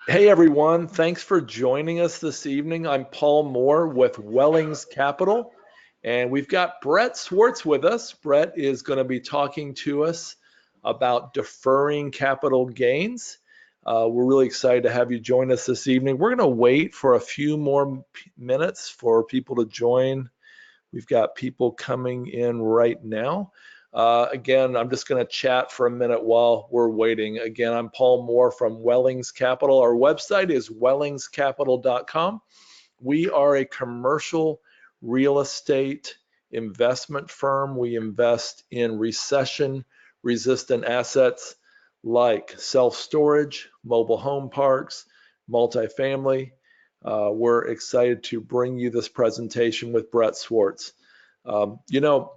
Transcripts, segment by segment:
Hey everyone, thanks for joining us this evening. I'm Paul Moore with Wellings Capital, and we've got Brett Swartz with us. Brett is going to be talking to us about deferring capital gains. We're really excited to have you join us this evening. We're going to wait for a few more minutes for people to join. We've got people coming in right now. Again, I'm just going to chat for a minute while we're waiting. Again, I'm Paul Moore from Wellings Capital. Our website is wellingscapital.com. We are a commercial real estate investment firm. We invest in recession resistant assets like self-storage, mobile home parks, multifamily. We're excited to bring you this presentation with Brett Swartz. Um, you know,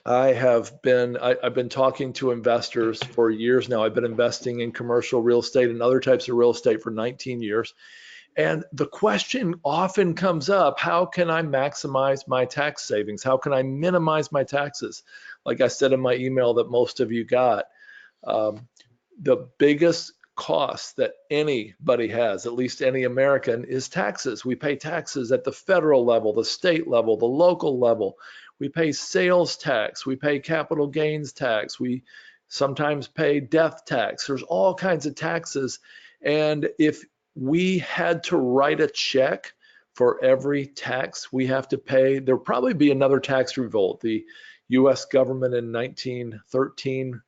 I've been talking to investors for years now. I've been investing in commercial real estate and other types of real estate for 19 years. And the question often comes up, how can I maximize my tax savings? How can I minimize my taxes? Like I said in my email that most of you got, um, the biggest cost that anybody has, at least any American, is taxes. We pay taxes at the federal level, the state level, the local level. We pay sales tax. We pay capital gains tax. We sometimes pay death tax. There's all kinds of taxes. And if we had to write a check for every tax we have to pay, there'll probably be another tax revolt. The US government in 1913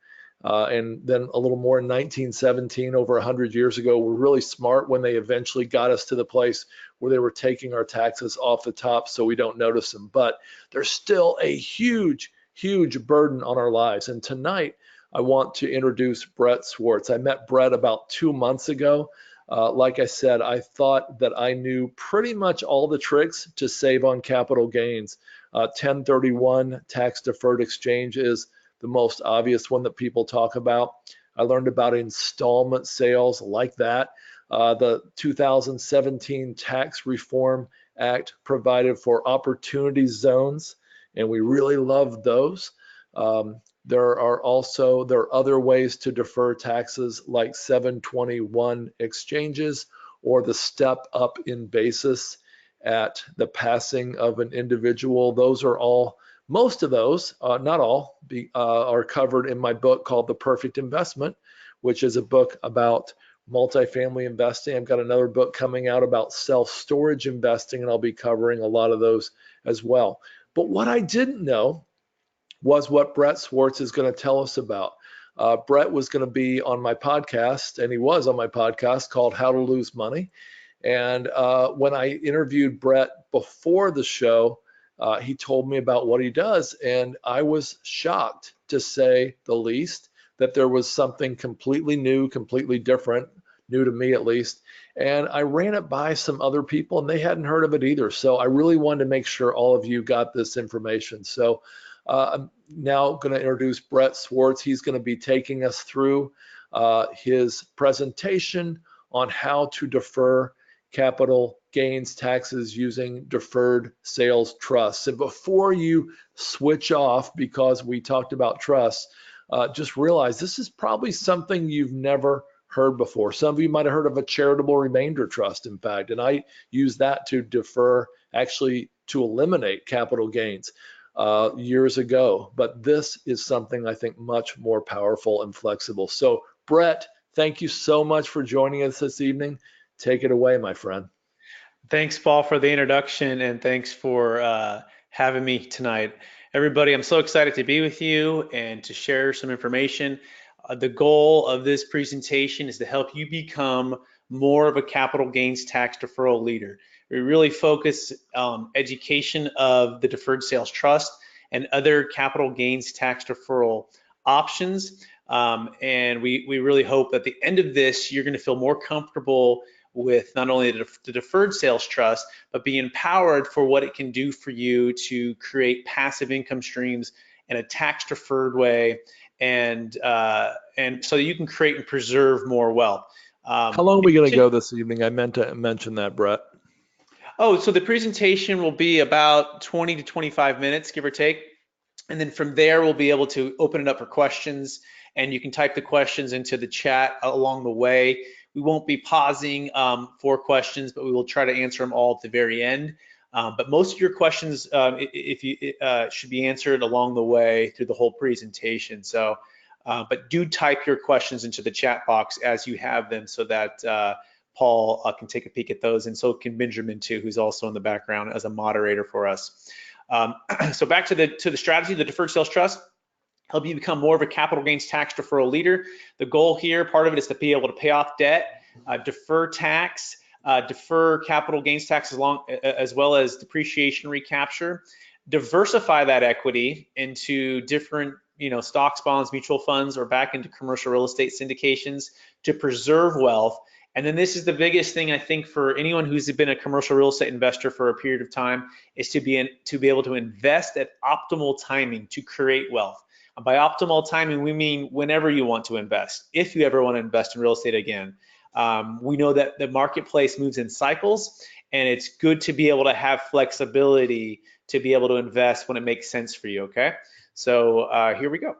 and then a little more in 1917, over 100 years ago, were really smart when they eventually got us to the place where they were taking our taxes off the top so we don't notice them. But there's still a huge, huge burden on our lives. And tonight, I want to introduce Brett Swartz. I met Brett about 2 months ago. Like I said, I thought that I knew pretty much all the tricks to save on capital gains. 1031 tax deferred exchange is the most obvious one that people talk about. I learned about installment sales like that. The 2017 Tax Reform Act provided for opportunity zones, and we really loved those. There are other ways to defer taxes like 721 exchanges or the step up in basis at the passing of an individual. Those are all, most of those, not all, are covered in my book called The Perfect Investment, which is a book about multifamily investing. I've got another book coming out about self-storage investing, and I'll be covering a lot of those as well. But what I didn't know was what Brett Swartz is going to tell us about. Brett was going to be on my podcast, and he was on my podcast called How to Lose Money. And when I interviewed Brett before the show, he told me about what he does. And I was shocked, to say the least, that there was something completely new, completely different, new to me at least. And I ran it by some other people and they hadn't heard of it either. So I really wanted to make sure all of you got this information. So I'm now going to introduce Brett Swartz. He's going to be taking us through his presentation on how to defer capital gains taxes using deferred sales trusts. And before you switch off, because we talked about trusts, just realize this is probably something you've never heard before. Some of you might have heard of a charitable remainder trust, in fact, and I use that to defer, actually to eliminate capital gains years ago. But this is something I think much more powerful and flexible. So Brett, thank you so much for joining us this evening. Take it away, my friend. Thanks, Paul, for the introduction, and thanks for having me tonight. Everybody, I'm so excited to be with you and to share some information. The goal of this presentation is to help you become more of a capital gains tax deferral leader. We really focus on education of the deferred sales trust and other capital gains tax deferral options. And we really hope at the end of this, you're going to feel more comfortable with not only the deferred sales trust, but be empowered for what it can do for you to create passive income streams in a tax deferred way, and so that you can create and preserve more wealth. How long are we going to go this evening? I meant to mention that, Brett. Oh, so the presentation will be about 20 to 25 minutes, give or take. And then from there, we'll be able to open it up for questions, and you can type the questions into the chat along the way. We won't be pausing for questions, but we will try to answer them all at the very end. But most of your questions should be answered along the way through the whole presentation. So, but do type your questions into the chat box as you have them so that Paul can take a peek at those, and so can Benjamin too, who's also in the background as a moderator for us. So back to the strategy, the deferred sales trust, help you become more of a capital gains tax deferral leader. The goal here, part of it is to be able to pay off debt, defer tax, defer capital gains tax as well as depreciation recapture, diversify that equity into different stocks, bonds, mutual funds, or back into commercial real estate syndications to preserve wealth. And then this is the biggest thing I think for anyone who's been a commercial real estate investor for a period of time, is to be able to invest at optimal timing to create wealth. And by optimal timing, we mean whenever you want to invest, if you ever want to invest in real estate again. We know that the marketplace moves in cycles, and it's good to be able to have flexibility to be able to invest when it makes sense for you, okay? So here we go.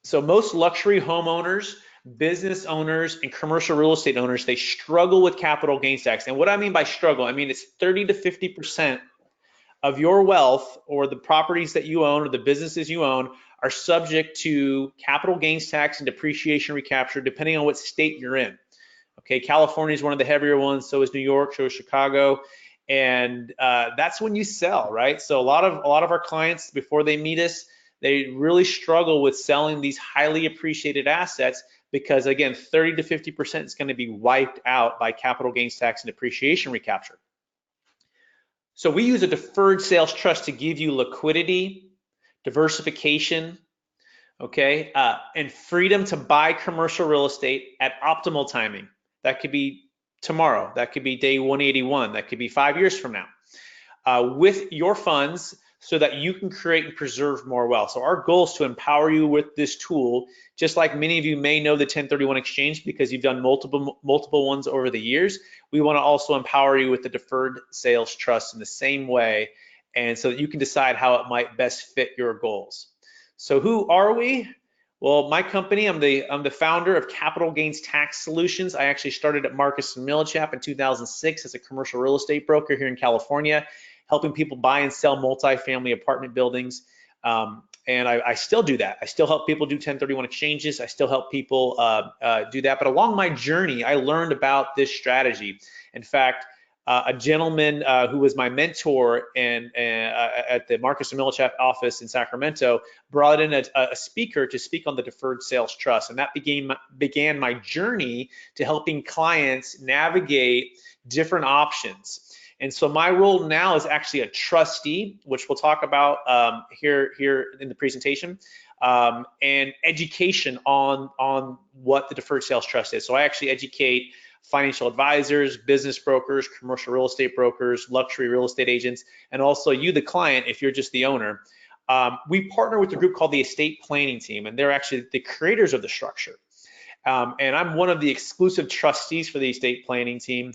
So most luxury homeowners, business owners, and commercial real estate owners, they struggle with capital gains tax. And what I mean by struggle, I mean it's 30 to 50% of your wealth, or the properties that you own or the businesses you own, are subject to capital gains tax and depreciation recapture depending on what state you're in. Okay, California is one of the heavier ones, so is New York, so is Chicago. And that's when you sell, right? So a lot of our clients, before they meet us, they really struggle with selling these highly appreciated assets because, again, 30 to 50% is going to be wiped out by capital gains tax and depreciation recapture. So we use a deferred sales trust to give you liquidity, diversification, okay, and freedom to buy commercial real estate at optimal timing. That could be tomorrow, that could be day 181, that could be 5 years from now, with your funds, so that you can create and preserve more wealth. So our goal is to empower you with this tool, just like many of you may know the 1031 exchange because you've done multiple ones over the years. We want to also empower you with the deferred sales trust in the same way, and so that you can decide how it might best fit your goals. So who are we? Well, my company, I'm the founder of Capital Gains Tax Solutions. I actually started at Marcus & Millichap in 2006 as a commercial real estate broker here in California, helping people buy and sell multifamily apartment buildings. And I still do that. I still help people do 1031 exchanges. I still help people do that. But along my journey, I learned about this strategy. In fact, a gentleman who was my mentor at the Marcus & Millichap office in Sacramento brought in a speaker to speak on the deferred sales trust. And that began my journey to helping clients navigate different options. And so my role now is actually a trustee, which we'll talk about here in the presentation, and education on what the deferred sales trust is. So I actually educate financial advisors, business brokers, commercial real estate brokers, luxury real estate agents, and also you, the client, if you're just the owner. We partner with a group called the Estate Planning Team, and they're actually the creators of the structure. And I'm one of the exclusive trustees for the Estate Planning Team.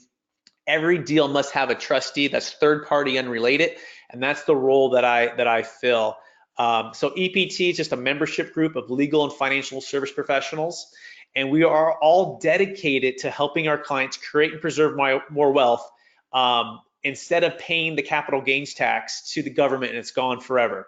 Every deal must have a trustee that's third party unrelated, and that's the role that I fill. So EPT is just a membership group of legal and financial service professionals, and we are all dedicated to helping our clients create and preserve more wealth instead of paying the capital gains tax to the government and it's gone forever.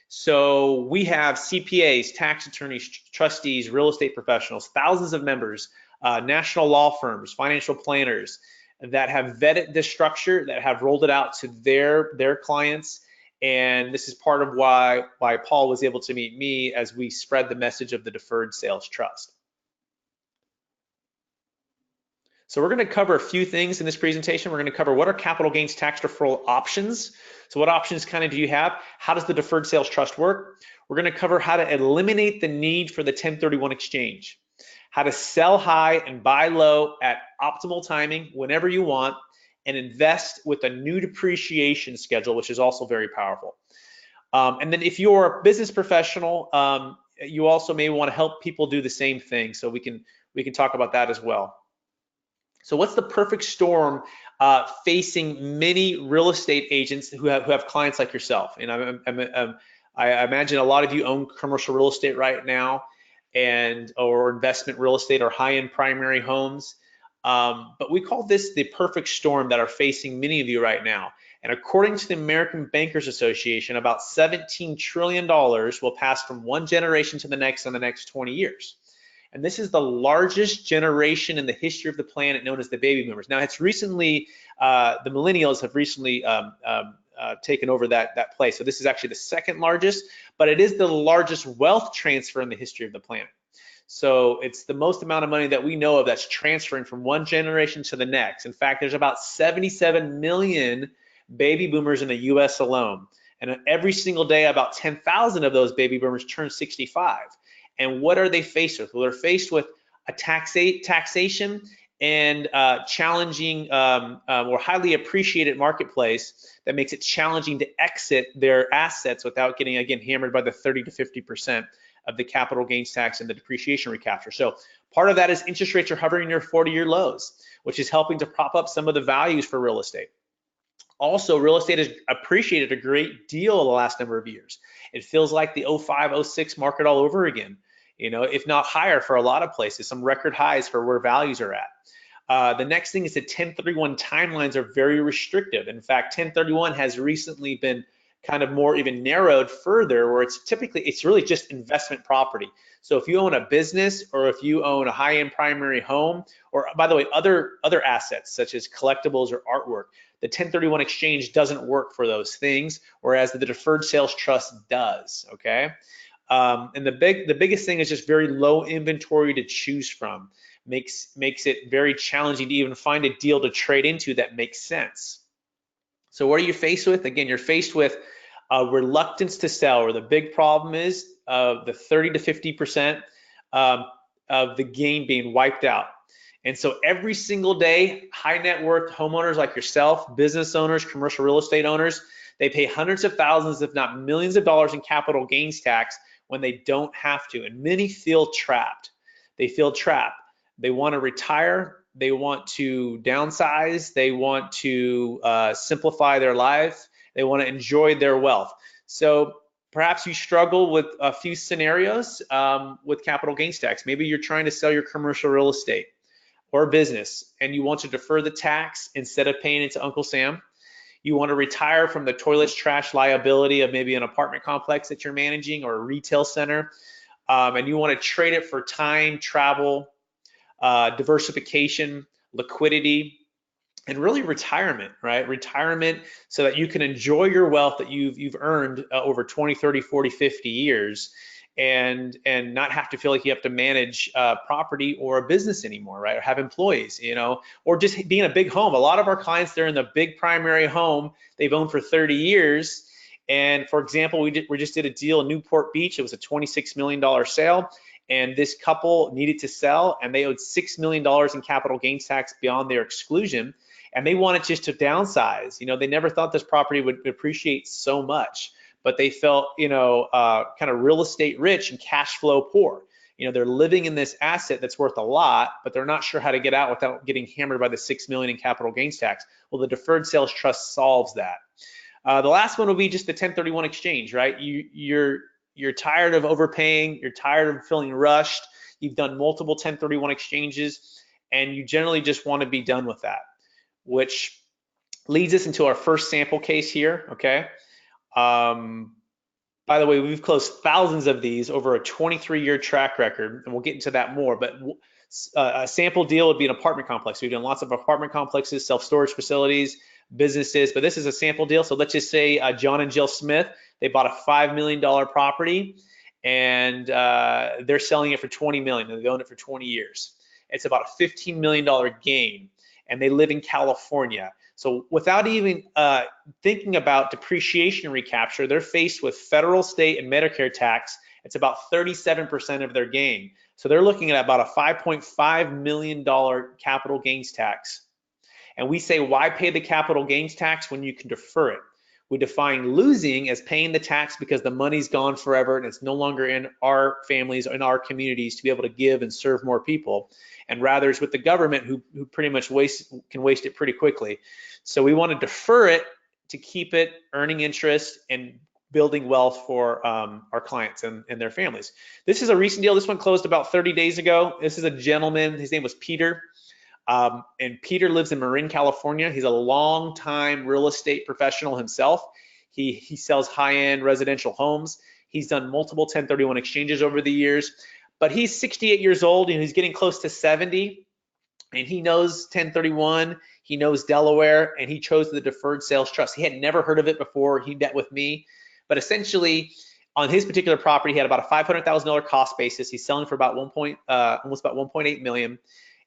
So we have CPAs, tax attorneys, trustees, real estate professionals, thousands of members, national law firms, financial planners that have vetted this structure, that have rolled it out to their clients. And this is part of why Paul was able to meet me as we spread the message of the deferred sales trust. So we're going to cover a few things in this presentation. We're going to cover what are capital gains tax deferral options. So what options kind of do you have? How does the deferred sales trust work? We're going to cover how to eliminate the need for the 1031 exchange, how to sell high and buy low at optimal timing whenever you want, and invest with a new depreciation schedule, which is also very powerful. And then if you're a business professional, you also may want to help people do the same thing. So we can talk about that as well. So what's the perfect storm facing many real estate agents who have clients like yourself? And I imagine a lot of you own commercial real estate right now. or investment real estate or high-end primary homes. But we call this the perfect storm that are facing many of you right now. And according to the American Bankers Association, about $17 trillion will pass from one generation to the next in the next 20 years. And this is the largest generation in the history of the planet, known as the baby boomers. Now, it's recently, the millennials have recently taken over that place. So this is actually the second largest, but it is the largest wealth transfer in the history of the planet. So it's the most amount of money that we know of that's transferring from one generation to the next. In fact, there's about 77 million baby boomers in the US alone. And every single day, about 10,000 of those baby boomers turn 65. And what are they faced with? Well, they're faced with a taxation and challenging or highly appreciated marketplace that makes it challenging to exit their assets without getting, again, hammered by the 30 to 50% of the capital gains tax and the depreciation recapture. So part of that is interest rates are hovering near 40-year lows, which is helping to prop up some of the values for real estate. Also, real estate has appreciated a great deal the last number of years. It feels like the 05, 06 market all over again, if not higher for a lot of places, some record highs for where values are at. The next thing is that 1031 timelines are very restrictive. In fact, 1031 has recently been kind of more even narrowed further, where it's really just investment property. So if you own a business or if you own a high-end primary home, or by the way, other assets such as collectibles or artwork, the 1031 exchange doesn't work for those things, whereas the deferred sales trust does, okay? And the biggest thing is just very low inventory to choose from. Makes it very challenging to even find a deal to trade into that makes sense. So what are you faced with? Again, you're faced with a reluctance to sell, or the big problem is the 30 to 50% of the gain being wiped out. And so every single day, high net worth homeowners like yourself, business owners, commercial real estate owners, they pay hundreds of thousands, if not millions of dollars in capital gains tax when they don't have to. And many feel trapped. They feel trapped. They want to retire. They want to downsize. They want to simplify their life. They want to enjoy their wealth. So perhaps you struggle with a few scenarios with capital gains tax. Maybe you're trying to sell your commercial real estate or business, and you want to defer the tax instead of paying it to Uncle Sam. You want to retire from the toilets, trash liability of maybe an apartment complex that you're managing or a retail center, and you want to trade it for time, travel, diversification, liquidity, and really retirement, right? Retirement so that you can enjoy your wealth that you've earned over 20, 30, 40, 50 years and not have to feel like you have to manage property or a business anymore, right? Or have employees, or just be in a big home. A lot of our clients, they're in the big primary home they've owned for 30 years. And for example, we just did a deal in Newport Beach. It was a $26 million sale. And this couple needed to sell, and they owed $6 million in capital gains tax beyond their exclusion. And they wanted just to downsize. They never thought this property would appreciate so much, but they felt, kind of real estate rich and cash flow poor. They're living in this asset that's worth a lot, but they're not sure how to get out without getting hammered by the $6 million in capital gains tax. Well, the deferred sales trust solves that. The last one will be just the 1031 exchange, right? You're tired of overpaying. You're tired of feeling rushed. You've done multiple 1031 exchanges, and you generally just want to be done with that, which leads us into our first sample case here, okay? By the way, we've closed thousands of these over a 23-year track record, and we'll get into that more, but a sample deal would be an apartment complex. We've done lots of apartment complexes, self-storage facilities, businesses, but this is a sample deal. So let's just say John and Jill Smith, they bought a $5 million property, and they're selling it for $20 million, and they've owned it for 20 years. It's about a $15 million gain, and they live in California. So without even thinking about depreciation recapture, they're faced with federal, state, and Medicare tax. It's about 37% of their gain. So they're looking at about a $5.5 million capital gains tax. And we say, why pay the capital gains tax when you can defer it? We define losing as paying the tax because the money's gone forever and it's no longer in our families or in our communities to be able to give and serve more people. And rather it's with the government who pretty much can waste it pretty quickly. So we want to defer it to keep it earning interest and building wealth for our clients and their families. This is a recent deal. This one closed about 30 days ago. This is a gentleman. His name was Peter. And Peter lives in Marin, California. He's a long-time real estate professional himself. He sells high-end residential homes. He's done multiple 1031 exchanges over the years, but he's 68 years old and he's getting close to 70. And he knows 1031, he knows Delaware, and he chose the deferred sales trust. He had never heard of it before he met with me, but essentially on his particular property, he had about a $500,000 cost basis. He's selling for about almost about 1.8 million.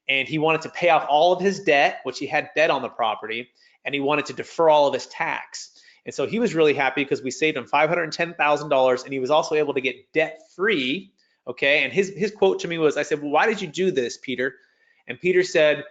And he wanted to pay off all of his debt, which he had debt on the property, and he wanted to defer all of his tax. And so he was really happy because we saved him $510,000, and he was also able to get debt free. Okay, and his quote to me was, I said, well, why did you do this, Peter? And Peter said,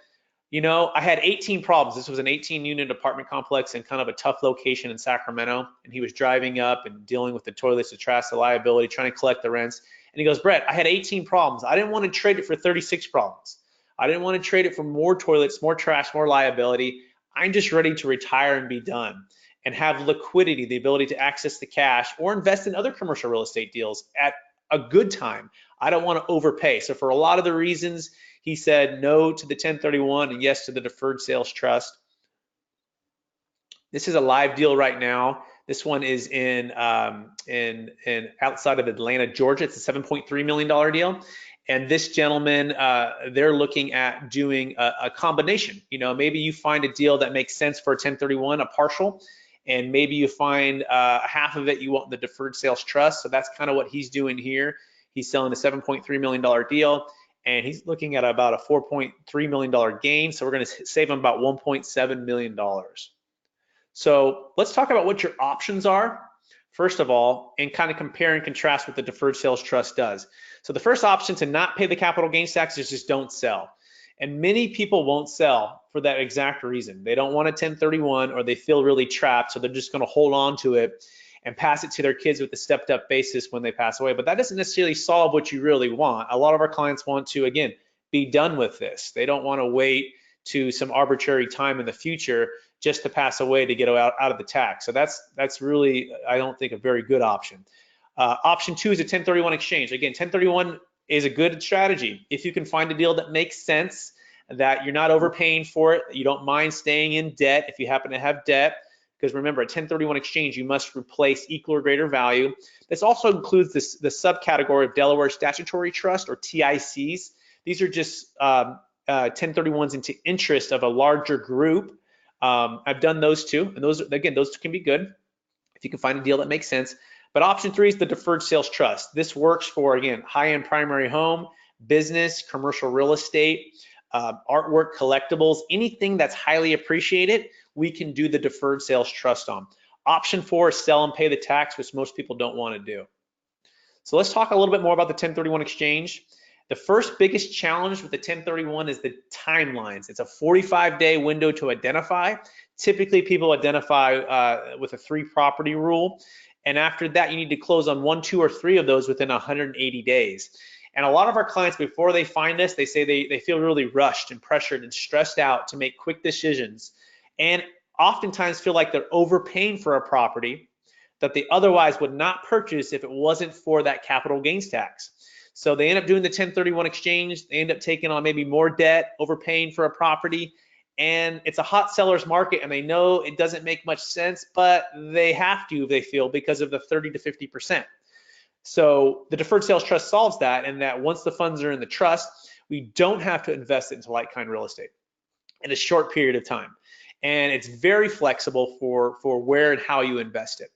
you know, I had 18 problems. This was an 18-unit apartment complex in kind of a tough location in Sacramento. And he was driving up and dealing with the toilets, the trash, the liability, trying to collect the rents. And he goes, Brett, I had 18 problems. I didn't want to trade it for 36 problems. I didn't want to trade it for more toilets, more trash, more liability. I'm just ready to retire and be done and have liquidity, the ability to access the cash or invest in other commercial real estate deals at a good time. I don't want to overpay. So for a lot of the reasons, he said no to the 1031 and yes to the deferred sales trust. This is a live deal right now. This one is in outside of Atlanta, Georgia. It's a $7.3 million deal. And this gentleman, they're looking at doing a combination. You know, maybe you find a deal that makes sense for a 1031, a partial, and maybe you find half of it you want the deferred sales trust. So that's kind of what he's doing here. He's selling a $7.3 million deal, and he's looking at about a $4.3 million gain. So we're going to save him about $1.7 million. So let's talk about what your options are, first of all, and kind of compare and contrast what the deferred sales trust does. So the first option to not pay the capital gains tax is just don't sell. And many people won't sell for that exact reason. They don't want a 1031 or they feel really trapped, so they're just going to hold on to it and pass it to their kids with a stepped up basis when they pass away. But that doesn't necessarily solve what you really want. A lot of our clients want to, again, be done with this. They don't want to wait to some arbitrary time in the future just to pass away to get out of the tax. So that's really, I don't think, a very good option. Option two is a 1031 exchange. Again, 1031 is a good strategy. If you can find a deal that makes sense, that you're not overpaying for it, you don't mind staying in debt if you happen to have debt, because remember, a 1031 exchange, you must replace equal or greater value. This also includes the subcategory of Delaware Statutory Trust, or TICs. These are just 1031s into interest of a larger group. I've done those too, and those can be good if you can find a deal that makes sense. But option three is the deferred sales trust. This works for, again, high-end primary home, business, commercial real estate, artwork, collectibles, anything that's highly appreciated, we can do the deferred sales trust on. Option four is sell and pay the tax, which most people don't want to do. So let's talk a little bit more about the 1031 exchange. The first biggest challenge with the 1031 is the timelines. It's a 45-day window to identify. Typically, people identify with a 3-property rule. And after that, you need to close on 1, 2, or 3 of those within 180 days. And a lot of our clients, before they find us, they say they feel really rushed and pressured and stressed out to make quick decisions, and oftentimes feel like they're overpaying for a property that they otherwise would not purchase if it wasn't for that capital gains tax. So they end up doing the 1031 exchange. They end up taking on maybe more debt, overpaying for a property, and it's a hot seller's market, and they know it doesn't make much sense, but they have to, they feel, because of the 30 to 50%. So the deferred sales trust solves that, and that once the funds are in the trust, we don't have to invest it into like-kind real estate in a short period of time. And it's very flexible for where and how you invest it.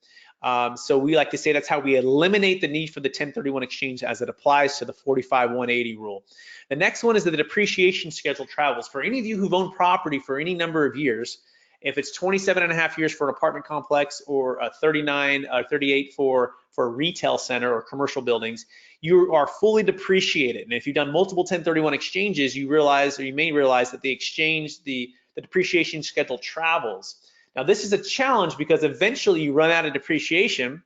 So we like to say that's how we eliminate the need for the 1031 exchange as it applies to the 45-180 rule. The next one is that the depreciation schedule travels. For any of you who've owned property for any number of years, if it's 27 and a half years for an apartment complex, or 39 or 38 for a retail center or commercial buildings, you are fully depreciated. And if you've done multiple 1031 exchanges, you realize, or you may realize, that the exchange, the depreciation schedule travels. Now, this is a challenge because eventually you run out of depreciation,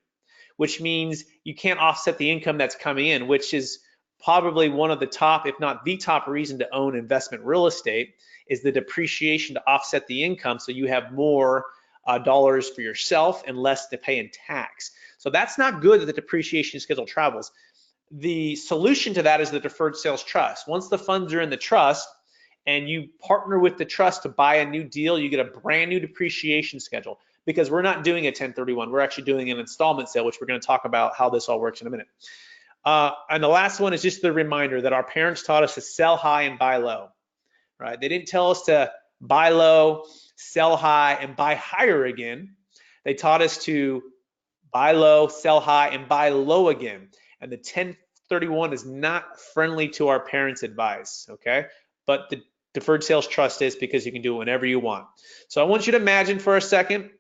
which means you can't offset the income that's coming in, which is probably one of the top, if not the top reason to own investment real estate, is the depreciation to offset the income, so you have more dollars for yourself and less to pay in tax. So that's not good that the depreciation schedule travels. The solution to that is the deferred sales trust. Once the funds are in the trust and you partner with the trust to buy a new deal, you get a brand new depreciation schedule, because we're not doing a 1031. We're actually doing an installment sale, which we're going to talk about how this all works in a minute. And the last one is just the reminder that our parents taught us to sell high and buy low, right? They didn't tell us to buy low, sell high, and buy higher again. They taught us to buy low, sell high, and buy low again. And the 1031 is not friendly to our parents' advice, okay? But the deferred sales trust is, because you can do it whenever you want. So I want you to imagine for a second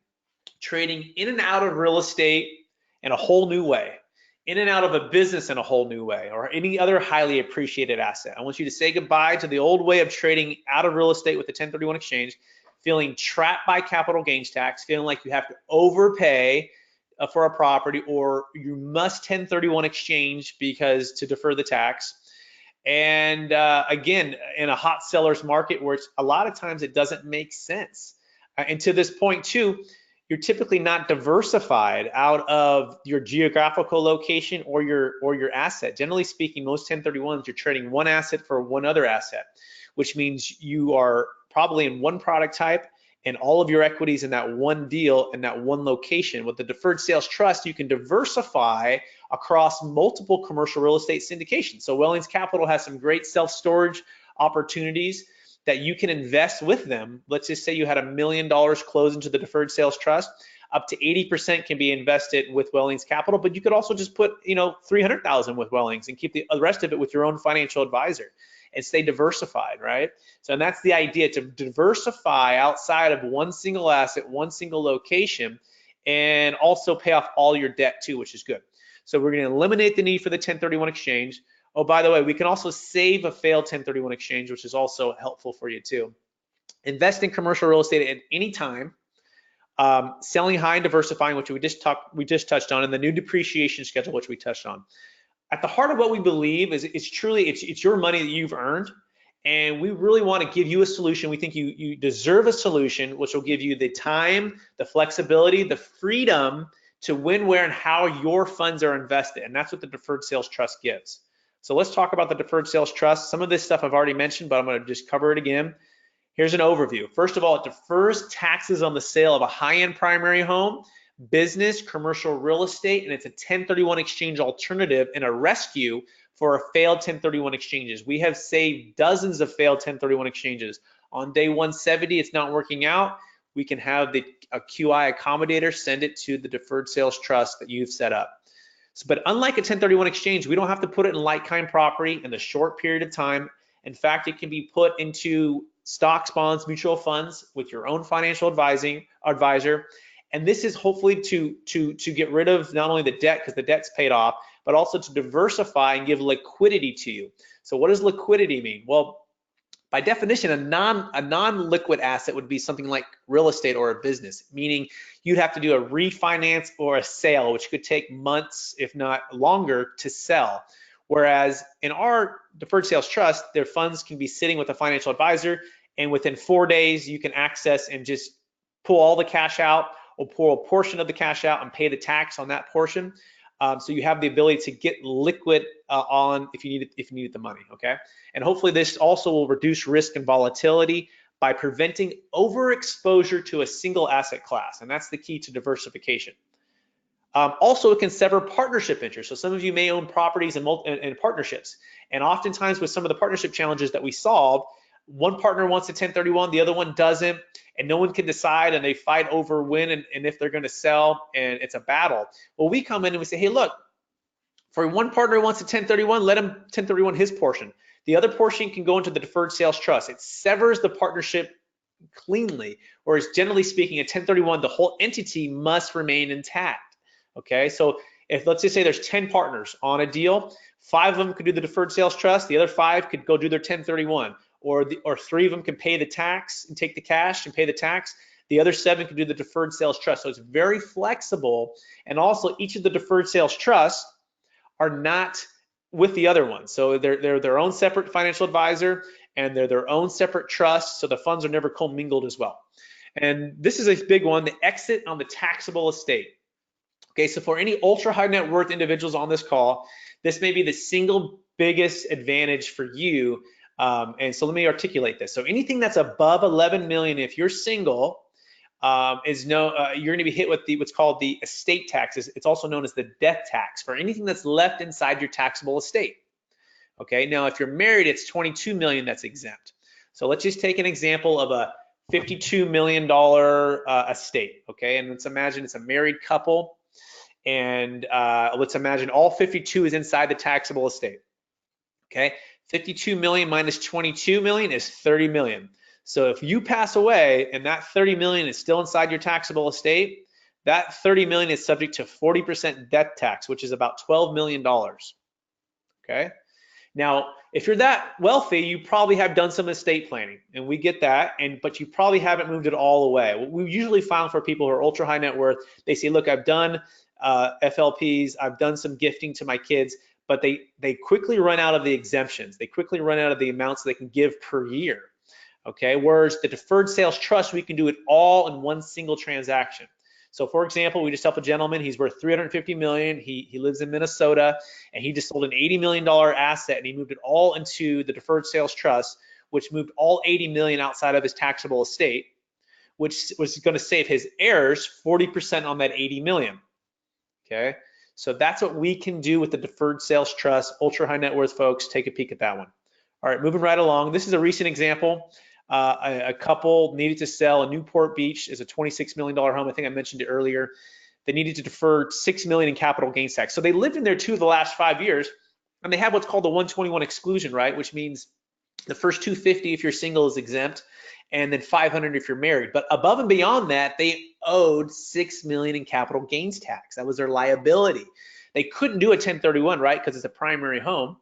trading in and out of real estate in a whole new way, in and out of a business in a whole new way, or any other highly appreciated asset. I want you to say goodbye to the old way of trading out of real estate with the 1031 exchange, feeling trapped by capital gains tax, feeling like you have to overpay for a property, or you must 1031 exchange because to defer the tax. And again, in a hot seller's market where it's, a lot of times it doesn't make sense. And to this point too, you're typically not diversified out of your geographical location or your asset. Generally speaking, most 1031s, you're trading one asset for one other asset, which means you are probably in one product type and all of your equities in that one deal in that one location. With the deferred sales trust, you can diversify across multiple commercial real estate syndications. So Wellings Capital has some great self-storage opportunities that you can invest with them. Let's just say you had $1 million close into the deferred sales trust, up to 80% can be invested with Wellings Capital, but you could also just put, $300,000 with Wellings and keep the rest of it with your own financial advisor and stay diversified, right? So, and that's the idea, to diversify outside of one single asset, one single location, and also pay off all your debt too, which is good. So we're going to eliminate the need for the 1031 exchange. Oh, by the way, we can also save a failed 1031 exchange, which is also helpful for you too. Invest in commercial real estate at any time. Selling high and diversifying, which we just touched on, and the new depreciation schedule, which we touched on. At the heart of what we believe is it's your money that you've earned, and we really want to give you a solution. We think you deserve a solution which will give you the time, the flexibility, the freedom to when, where, and how your funds are invested, and that's what the deferred sales trust gives. So let's talk about the deferred sales trust. Some of this stuff I've already mentioned, but I'm going to just cover it again. Here's an overview. First of all, it defers taxes on the sale of a high-end primary home, business, commercial real estate, and it's a 1031 exchange alternative and a rescue for a failed 1031 exchanges. We have saved dozens of failed 1031 exchanges. On day 170, it's not working out. We can have a QI accommodator send it to the deferred sales trust that you've set up. So, but unlike a 1031 exchange, we don't have to put it in like-kind property in a short period of time. In fact, it can be put into stocks, bonds, mutual funds with your own financial advisor. And this is hopefully to get rid of not only the debt, because the debt's paid off, but also to diversify and give liquidity to you. So what does liquidity mean? Well, by definition, a non-liquid asset would be something like real estate or a business, meaning you'd have to do a refinance or a sale, which could take months, if not longer, to sell. Whereas in our deferred sales trust, their funds can be sitting with a financial advisor, and within 4 days, you can access and just pull all the cash out or pull a portion of the cash out and pay the tax on that portion. So you have the ability to get liquid on if you needed the money, okay? And hopefully this also will reduce risk and volatility by preventing overexposure to a single asset class, and that's the key to diversification. Also, it can sever partnership interests. So some of you may own properties and partnerships, and oftentimes with some of the partnership challenges that we solve, one partner wants a 1031, the other one doesn't, and no one can decide, and they fight over when and if they're going to sell, and it's a battle. Well, we come in and we say, hey, look, for one partner who wants a 1031, let him 1031 his portion. The other portion can go into the deferred sales trust. It severs the partnership cleanly, whereas generally speaking, a 1031, the whole entity must remain intact. Okay, so if let's just say there's 10 partners on a deal, 5 of them could do the deferred sales trust, the other 5 could go do their 1031, or 3 of them can pay the tax and take the cash and pay the tax. The other 7 could do the deferred sales trust. So it's very flexible, and also each of the deferred sales trusts are not with the other one. So they're their own separate financial advisor, and they're their own separate trust, so the funds are never commingled as well. And this is a big one, the exit on the taxable estate. Okay, so for any ultra high net worth individuals on this call, this may be the single biggest advantage for you. And so let me articulate this. So anything that's above 11 million, if you're single, you're going to be hit with what's called the estate taxes. It's also known as the death tax for anything that's left inside your taxable estate. Okay, now if you're married, it's 22 million that's exempt. So let's just take an example of a $52 million estate. Okay, and let's imagine it's a married couple. And let's imagine all 52 is inside the taxable estate. Okay, 52 million minus 22 million is 30 million. So if you pass away and that 30 million is still inside your taxable estate, that 30 million is subject to 40% death tax, which is about $12 million. Okay. Now, if you're that wealthy, you probably have done some estate planning, and we get that, but you probably haven't moved it all away. What we usually find for people who are ultra high net worth, they say, look, I've done FLPs, I've done some gifting to my kids, but they quickly run out of the exemptions. They quickly run out of the amounts they can give per year. Okay, whereas the deferred sales trust, we can do it all in one single transaction. So for example, we just helped a gentleman, he's worth 350 million, he lives in Minnesota, and he just sold an $80 million asset, and he moved it all into the deferred sales trust, which moved all 80 million outside of his taxable estate, which was going to save his heirs 40% on that 80 million. Okay, so that's what we can do with the deferred sales trust. Ultra high net worth folks, take a peek at that one. All right, moving right along. This is a recent example. A couple needed to sell a Newport Beach is a $26 million home. I think I mentioned it earlier. They needed to defer $6 million in capital gains tax. So they lived in there too the last 5 years, and they have what's called the 121 exclusion, right? Which means the first 250 if you're single is exempt, and then 500 if you're married. But above and beyond that, they owed $6 million in capital gains tax. That was their liability. They couldn't do a 1031, right? Because it's a primary home.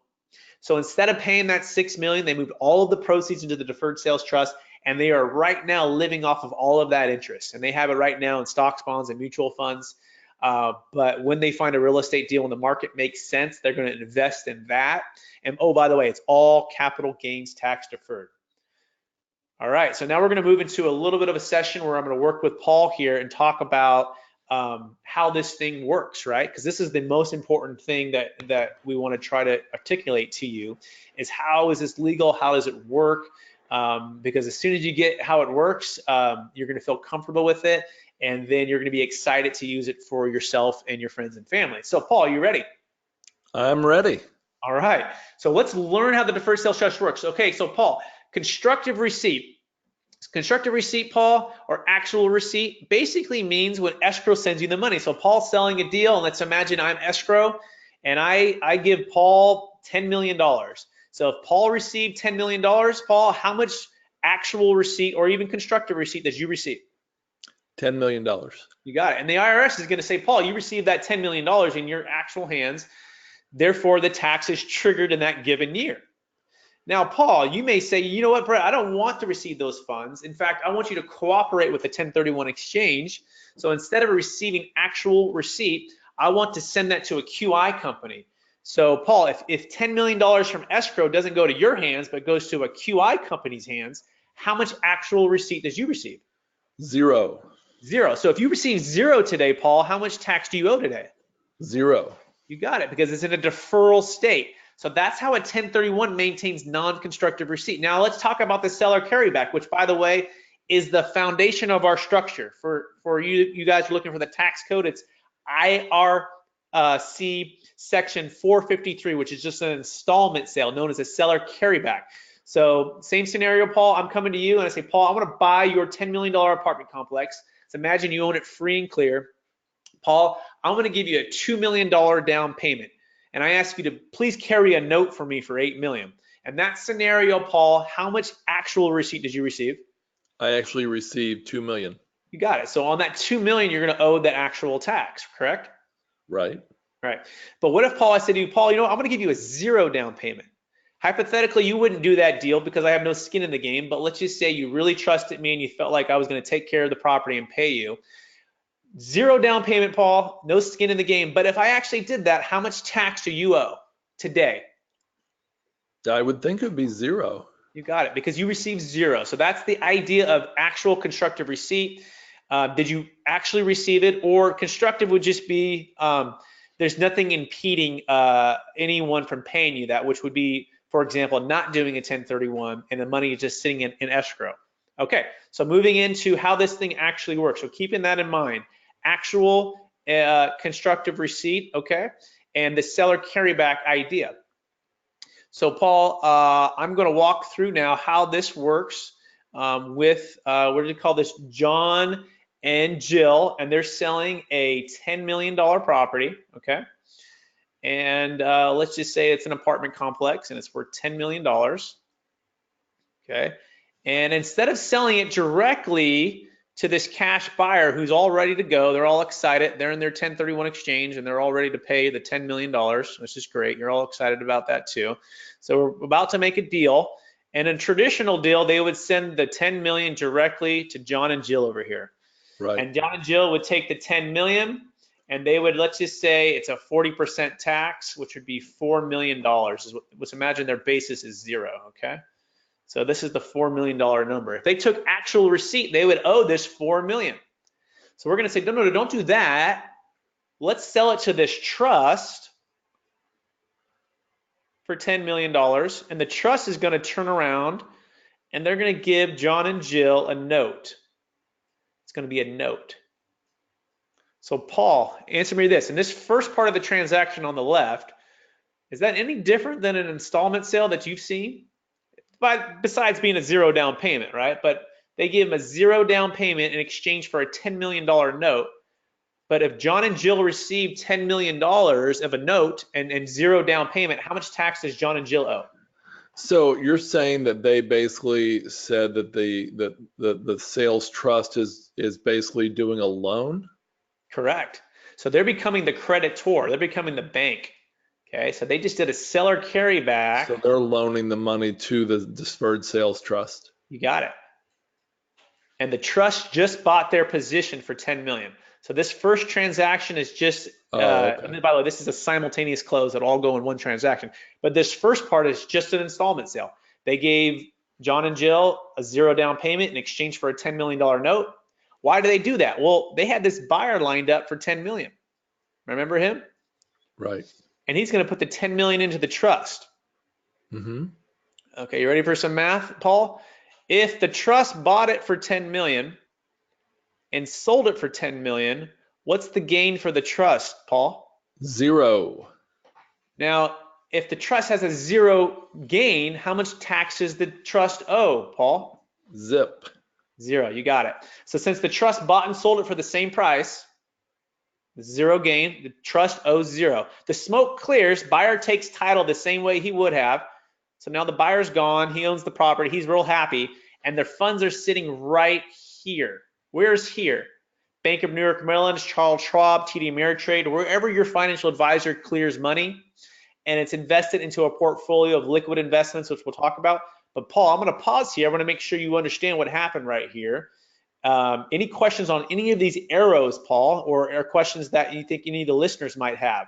So instead of paying that $6 million, they moved all of the proceeds into the deferred sales trust, and they are right now living off of all of that interest. And they have it right now in stocks, bonds, and mutual funds. But when they find a real estate deal and the market makes sense, they're going to invest in that. And oh, by the way, it's all capital gains tax deferred. All right, so now we're going to move into a little bit of a session where I'm going to work with Paul here and talk about how this thing works, right? Because this is the most important thing that we want to try to articulate to you is how is this legal? How does it work? Because as soon as you get how it works, you're going to feel comfortable with it, and then you're going to be excited to use it for yourself and your friends and family. So Paul, you ready? I'm ready. All right, so let's learn how the deferred sales trust works. Okay, so Paul, constructive receipt. Constructive receipt, Paul, or actual receipt basically means when escrow sends you the money. So Paul's selling a deal, and let's imagine I'm escrow, and I give Paul $10 million. So if Paul received $10 million, Paul, how much actual receipt or even constructive receipt did you receive? $10 million. You got it. And the IRS is going to say, Paul, you received that $10 million in your actual hands. Therefore, the tax is triggered in that given year. Now, Paul, you may say, you know what, Brett, I don't want to receive those funds. In fact, I want you to cooperate with the 1031 exchange. So instead of receiving actual receipt, I want to send that to a QI company. So Paul, if $10 million from escrow doesn't go to your hands, but goes to a QI company's hands, how much actual receipt did you receive? Zero. Zero. So if you receive zero today, Paul, how much tax do you owe today? Zero. You got it, because it's in a deferral state. So that's how a 1031 maintains non-constructive receipt. Now let's talk about the seller carryback, which, by the way, is the foundation of our structure. For you guys looking for the tax code, it's IRC section 453, which is just an installment sale known as a seller carryback. So same scenario, Paul, I'm coming to you and I say, Paul, I want to buy your $10 million apartment complex. So imagine you own it free and clear. Paul, I'm going to give you a $2 million down payment. And I ask you to please carry a note for me for $8 million. And that scenario, Paul, how much actual receipt did you receive? I actually received $2 million. You got it. So on that $2 million, you're going to owe that actual tax, correct? Right. Right. But what if, Paul, I said to you, Paul, you know, I'm going to give you a zero down payment. Hypothetically, you wouldn't do that deal because I have no skin in the game. But let's just say you really trusted me and you felt like I was going to take care of the property and pay you. Zero down payment, Paul, no skin in the game. But if I actually did that, how much tax do you owe today? I would think it would be zero. You got it, because you received zero. So that's the idea of actual constructive receipt. Did you actually receive it? Or constructive would just be there's nothing impeding anyone from paying you that, which would be, for example, not doing a 1031 and the money is just sitting in escrow. Okay, so moving into how this thing actually works. So keeping that in mind, actual constructive receipt, okay, and the seller carryback idea. So Paul, I'm going to walk through now how this works with, what do you call this, John and Jill, and they're selling a $10 million property, okay? And let's just say it's an apartment complex and it's worth $10 million, okay? And instead of selling it directly to this cash buyer who's all ready to go, they're all excited, they're in their 1031 exchange and they're all ready to pay the $10 million, which is great. You're all excited about that too. So we're about to make a deal. And in a traditional deal, they would send the 10 million directly to John and Jill over here. Right. And John and Jill would take the 10 million and they would, let's just say it's a 40% tax, which would be $4 million. Let's imagine their basis is zero, okay? So this is the $4 million number. If they took actual receipt, they would owe this $4 million. So we're going to say, no, don't do that. Let's sell it to this trust for $10 million. And the trust is going to turn around and they're going to give John and Jill a note. It's going to be a note. So Paul, answer me this. In this first part of the transaction on the left, is that any different than an installment sale that you've seen? But besides being a zero down payment, right? But they give them a zero down payment in exchange for a $10 million note. But if John and Jill received $10 million of a note and zero down payment, how much tax does John and Jill owe? So you're saying that they basically said that the sales trust is basically doing a loan? Correct. So they're becoming the creditor. They're becoming the bank. Okay, so they just did a seller carryback. So they're loaning the money to the deferred sales trust. You got it. And the trust just bought their position for 10 million. So this first transaction is just, okay. And by the way, this is a simultaneous close that all go in one transaction. But this first part is just an installment sale. They gave John and Jill a zero down payment in exchange for a $10 million note. Why do they do that? Well, they had this buyer lined up for 10 million. Remember him? Right. And he's going to put the 10 million into the trust. Mm-hmm. Okay, you ready for some math, Paul? If the trust bought it for 10 million and sold it for 10 million, what's the gain for the trust, Paul? Zero. Now, if the trust has a zero gain, how much tax does the trust owe, Paul? Zip. Zero, you got it. So since the trust bought and sold it for the same price, zero gain, the trust owes zero. The smoke clears, buyer takes title the same way he would have. So now the buyer's gone, he owns the property, he's real happy, and their funds are sitting right here. Where's here? Bank of New York Mellon, Charles Schwab, TD Ameritrade, wherever your financial advisor clears money, and it's invested into a portfolio of liquid investments, which we'll talk about. But Paul, I'm going to pause here. I want to make sure you understand what happened right here. Any questions on any of these arrows, Paul, or questions that you think any of the listeners might have?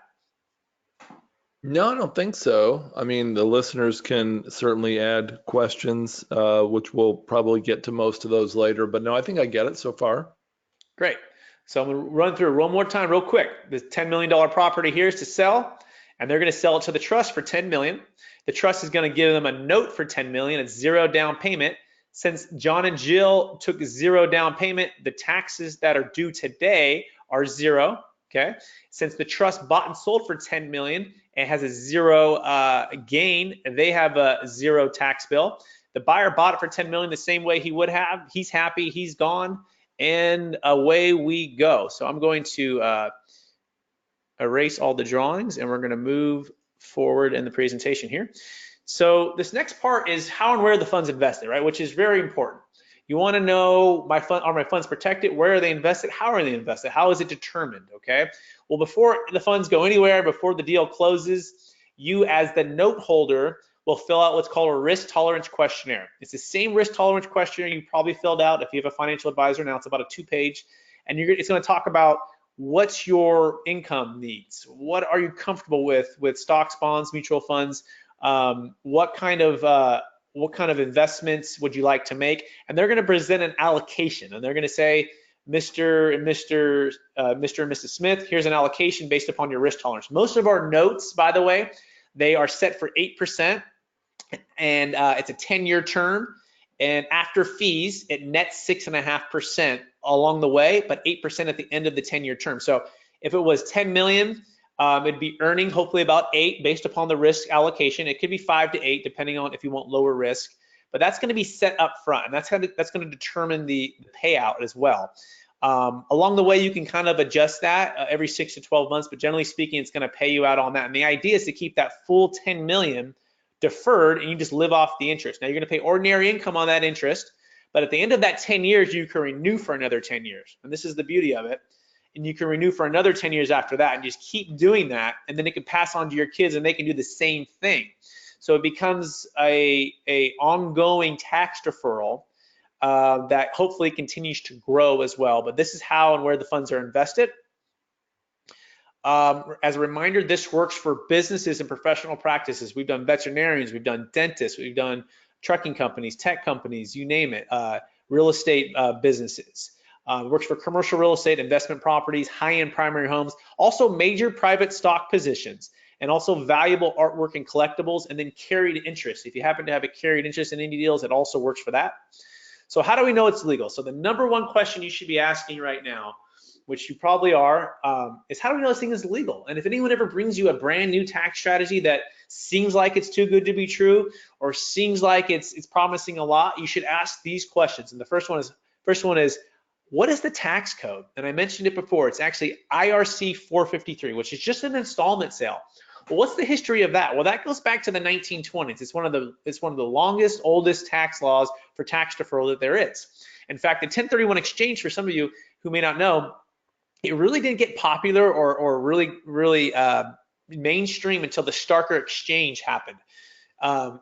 No, I don't think so. I mean, the listeners can certainly add questions, which we'll probably get to most of those later. But no, I think I get it so far. Great. So I'm going to run through it one more time real quick. The $10 million property here is to sell, and they're going to sell it to the trust for $10 million. The trust is going to give them a note for $10 million. It's zero down payment. Since John and Jill took zero down payment, the taxes that are due today are zero. Okay. Since the trust bought and sold for 10 million and has a zero gain, they have a zero tax bill. The buyer bought it for 10 million the same way he would have. He's happy, he's gone, and away we go. So I'm going to erase all the drawings and we're going to move forward in the presentation here. So this next part is how and where the funds invested, right? Which is very important. You want to know, are my funds protected? Where are they invested? How are they invested? How is it determined? Okay. Well, before the funds go anywhere, before the deal closes, you as the note holder will fill out what's called a risk tolerance questionnaire. It's the same risk tolerance questionnaire you probably filled out if you have a financial advisor. Now it's about a 2-page, and it's going to talk about what's your income needs. What are you comfortable with stocks, bonds, mutual funds? What kind of what kind of investments would you like to make? And they're going to present an allocation, and they're going to say, Mr. and Mrs. Smith, here's an allocation based upon your risk tolerance. Most of our notes, by the way, they are set for 8%, and it's a 10-year term. And after fees, it nets 6.5% along the way, but 8% at the end of the 10-year term. So if it was 10 million, it'd be earning hopefully about 8 based upon the risk allocation. It could be 5 to 8 depending on if you want lower risk, but that's going to be set up front, and that's going to determine the payout as well. Along the way, you can kind of adjust that every 6 to 12 months, but generally speaking, it's going to pay you out on that. And the idea is to keep that full 10 million deferred, and you just live off the interest. Now you're going to pay ordinary income on that interest, but at the end of that 10 years, you can renew for another 10 years. And this is the beauty of it. And you can renew for another 10 years after that, and just keep doing that. And then it can pass on to your kids, and they can do the same thing. So it becomes a ongoing tax deferral that hopefully continues to grow as well. But this is how and where the funds are invested. As a reminder, this works for businesses and professional practices. We've done veterinarians, we've done dentists, we've done trucking companies, tech companies, you name it, real estate businesses. Works for commercial real estate, investment properties, high-end primary homes, also major private stock positions, and also valuable artwork and collectibles, and then carried interest. If you happen to have a carried interest in any deals, it also works for that. So how do we know it's legal? So the number one question you should be asking right now, which you probably are, is how do we know this thing is legal? And if anyone ever brings you a brand new tax strategy that seems like it's too good to be true, or seems like it's promising a lot, you should ask these questions. And the first one is, what is the tax code? And I mentioned it before, it's actually IRC 453, which is just an installment sale. Well, what's the history of that? Well, that goes back to the 1920s. It's one of the longest, oldest tax laws for tax deferral that there is. In fact, the 1031 exchange, for some of you who may not know, it really didn't get popular or really mainstream until the Starker exchange happened.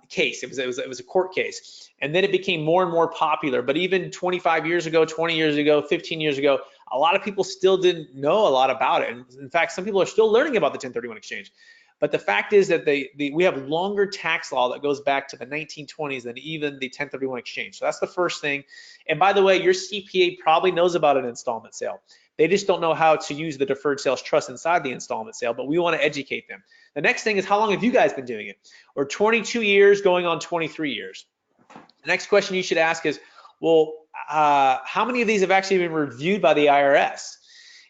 Case. It was a court case, and then it became more and more popular. But even 25 years ago, 20 years ago, 15 years ago, a lot of people still didn't know a lot about it. And in fact, some people are still learning about the 1031 exchange. But the fact is that we have longer tax law that goes back to the 1920s than even the 1031 exchange. So that's the first thing. And by the way, your CPA probably knows about an installment sale. They just don't know how to use the deferred sales trust inside the installment sale, but we want to educate them. The next thing is, how long have you guys been doing it? We're 22 years going on 23 years. The next question you should ask is, well, how many of these have actually been reviewed by the IRS?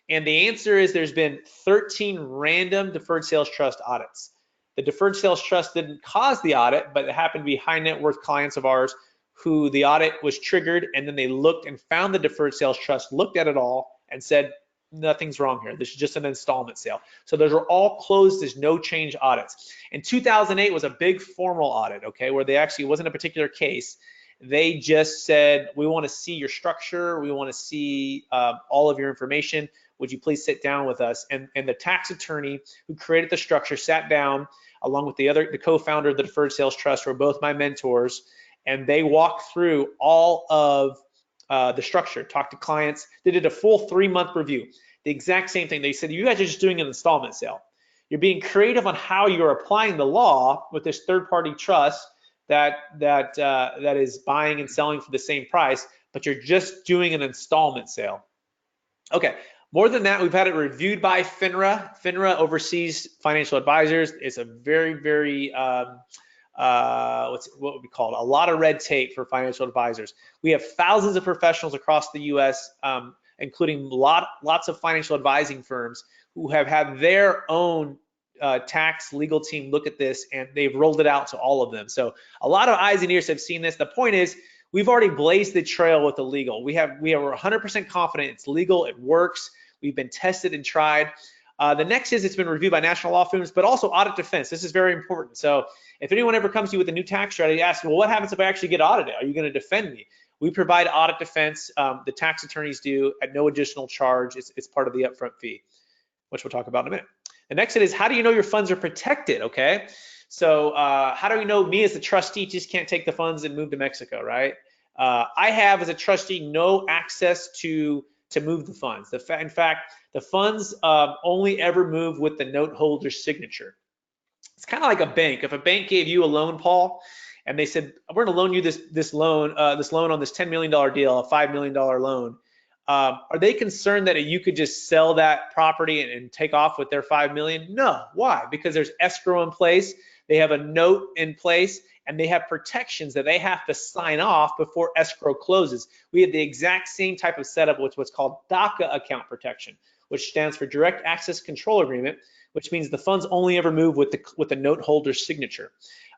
And the answer is there's been 13 random deferred sales trust audits. The deferred sales trust didn't cause the audit, but it happened to be high net worth clients of ours who the audit was triggered, and then they looked and found the deferred sales trust, looked at it all, and said, nothing's wrong here. This is just an installment sale. So those are all closed. There's no change audits. In 2008 was a big formal audit, okay, where they actually, it wasn't a particular case. They just said, we want to see your structure. We want to see all of your information. Would you please sit down with us? And the tax attorney who created the structure sat down along with the co-founder of the Deferred Sales Trust, who are both my mentors, and they walked through all of the structure, talked to clients. They did a full 3-month review. The exact same thing. They said, you guys are just doing an installment sale. You're being creative on how you're applying the law with this third-party trust that is buying and selling for the same price, but you're just doing an installment sale. Okay. More than that, we've had it reviewed by FINRA. FINRA oversees financial advisors. It's a very, very, what would be called a lot of red tape for financial advisors. We have thousands of professionals across the U.S., including lots of financial advising firms who have had their own tax legal team look at this, and they've rolled it out to all of them. So a lot of eyes and ears have seen this. The point is, we've already blazed the trail with the legal. We are 100% confident it's legal, it works. We've been tested and tried. The next is, it's been reviewed by national law firms, but also audit defense. This is very important. So if anyone ever comes to you with a new tax strategy, ask, well, what happens if I actually get audited? Are you going to defend me? We provide audit defense. The tax attorneys do at no additional charge. It's part of the upfront fee, which we'll talk about in a minute. The next is, how do you know your funds are protected? Okay. So how do we know me as the trustee just can't take the funds and move to Mexico, right? I have, as a trustee, no access to move the funds. In fact, the funds only ever move with the note holder's signature. It's kind of like a bank. If a bank gave you a loan, Paul, and they said, we're going to loan you this loan on this $10 million deal, a $5 million loan. Are they concerned that you could just sell that property and take off with their $5 million? No. Why? Because there's escrow in place. They have a note in place, and they have protections that they have to sign off before escrow closes. We have the exact same type of setup with what's called DACA account protection, which stands for Direct Access Control Agreement, which means the funds only ever move with the note holder's signature.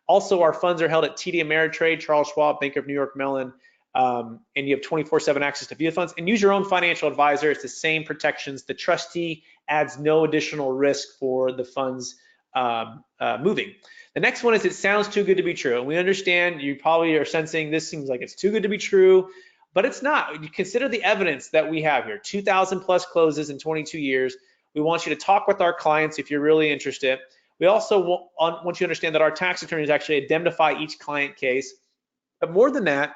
Also, our funds are held at TD Ameritrade, Charles Schwab, Bank of New York Mellon, and you have 24/7 access to via funds, and use your own financial advisor. It's the same protections. The trustee adds no additional risk for the funds moving. The next one is it sounds too good to be true. And we understand you probably are sensing this seems like it's too good to be true, but it's not. You consider the evidence that we have here, 2,000 plus closes in 22 years. We want you to talk with our clients if you're really interested. We also want you to understand that our tax attorneys actually indemnify each client case. But more than that,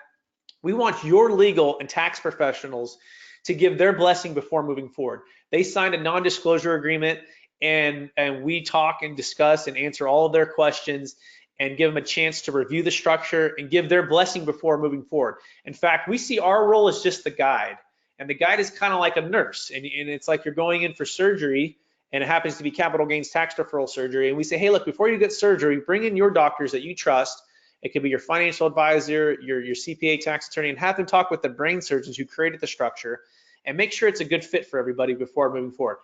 we want your legal and tax professionals to give their blessing before moving forward. They signed a non-disclosure agreement, and we talk and discuss and answer all of their questions and give them a chance to review the structure and give their blessing before moving forward. In fact, we see our role as just the guide, and the guide is kind of like a nurse, and it's like you're going in for surgery, and it happens to be capital gains tax deferral surgery, and we say, hey, look, before you get surgery, bring in your doctors that you trust. It could be your financial advisor, your CPA tax attorney, and have them talk with the brain surgeons who created the structure and make sure it's a good fit for everybody before moving forward.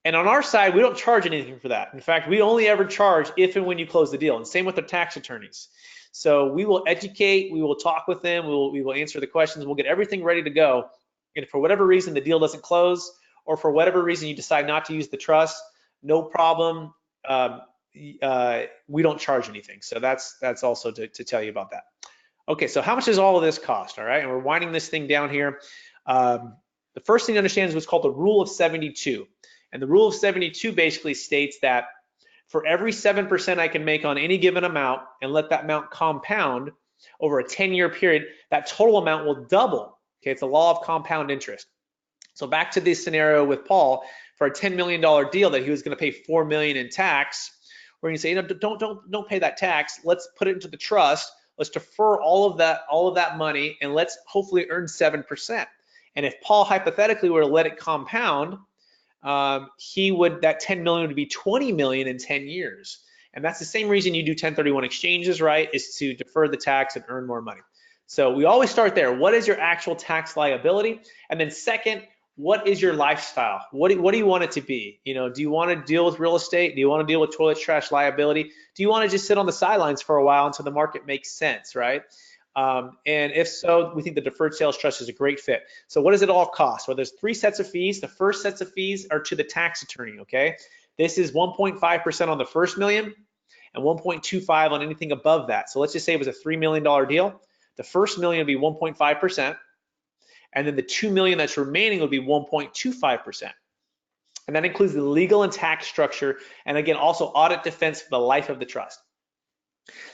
And on our side, we don't charge anything for that. In fact, we only ever charge if and when you close the deal, and same with the tax attorneys. So we will educate, we will talk with them, we will answer the questions, we'll get everything ready to go. And for whatever reason the deal doesn't close, or for whatever reason you decide not to use the trust, no problem. We don't charge anything. So that's also to tell you about that. Okay, so how much does all of this cost? All right, and we're winding this thing down here. The first thing to understand is what's called the rule of 72. And the rule of 72 basically states that for every 7% I can make on any given amount and let that amount compound over a 10-year period, that total amount will double. Okay, it's a law of compound interest. So back to this scenario with Paul, for a $10 million deal that he was going to pay $4 million in tax, we're going to say, you know, don't pay that tax. Let's put it into the trust. Let's defer all of that money, and let's hopefully earn 7%. And if Paul hypothetically were to let it compound, that $10 million would be $20 million in 10 years. And that's the same reason you do 1031 exchanges, right? Is to defer the tax and earn more money. So we always start there. What is your actual tax liability? And then second, what is your lifestyle? What do you want it to be? You know, do you want to deal with real estate? Do you want to deal with toilet trash liability? Do you want to just sit on the sidelines for a while until the market makes sense, right? And if so, we think the deferred sales trust is a great fit. So what does it all cost? Well, there's 3 sets of fees. The first sets of fees are to the tax attorney, okay? This is 1.5% on the first million and 1.25 on anything above that. So let's just say it was a $3 million deal. The first million would be 1.5%. And then the $2 million that's remaining would be 1.25%. And that includes the legal and tax structure, and again, also audit defense for the life of the trust.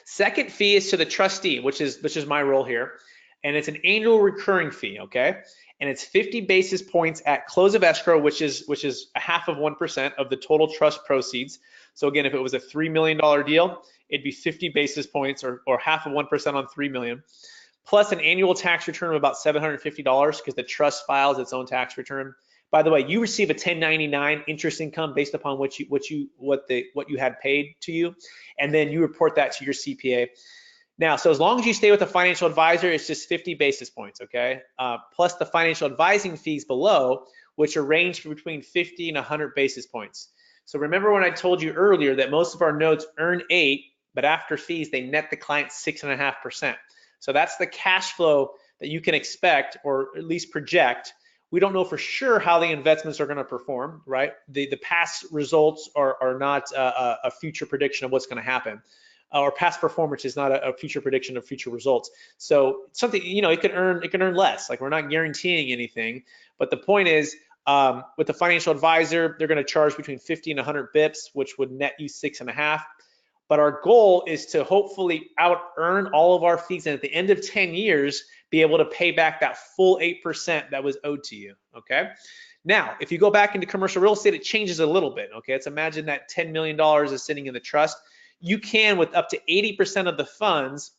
Second fee is to the trustee, which is my role here, and it's an annual recurring fee, okay? And it's 50 basis points at close of escrow, which is a half of 1% of the total trust proceeds. So again, if it was a $3 million deal, it'd be 50 basis points or half of 1% on $3 million. Plus an annual tax return of about $750 because the trust files its own tax return. By the way, you receive a 1099 interest income based upon what you had paid to you, and then you report that to your CPA. Now, so as long as you stay with a financial advisor, it's just 50 basis points, okay? Plus the financial advising fees below, which are ranged between 50 and 100 basis points. So remember when I told you earlier that most of our notes earn 8, but after fees, they net the client 6.5%. So that's the cash flow that you can expect, or at least project. We don't know for sure how the investments are going to perform, right? The past results are not a future prediction of what's going to happen, or past performance is not a future prediction of future results. So something, you know, it can earn less. Like, we're not guaranteeing anything, but the point is, with the financial advisor, they're going to charge between 50 and 100 bips, which would net you 6.5. But our goal is to hopefully out earn all of our fees, and at the end of 10 years, be able to pay back that full 8% that was owed to you, okay? Now, if you go back into commercial real estate, it changes a little bit, okay? Let's imagine that $10 million is sitting in the trust. You can, with up to 80% of the funds,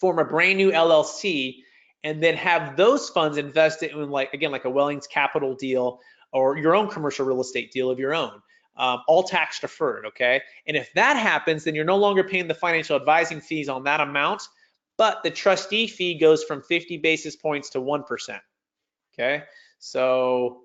form a brand new LLC, and then have those funds invested in, like a Wellings Capital deal or your own commercial real estate deal of your own, all tax deferred, okay? And if that happens, then you're no longer paying the financial advising fees on that amount, but the trustee fee goes from 50 basis points to 1%, okay? So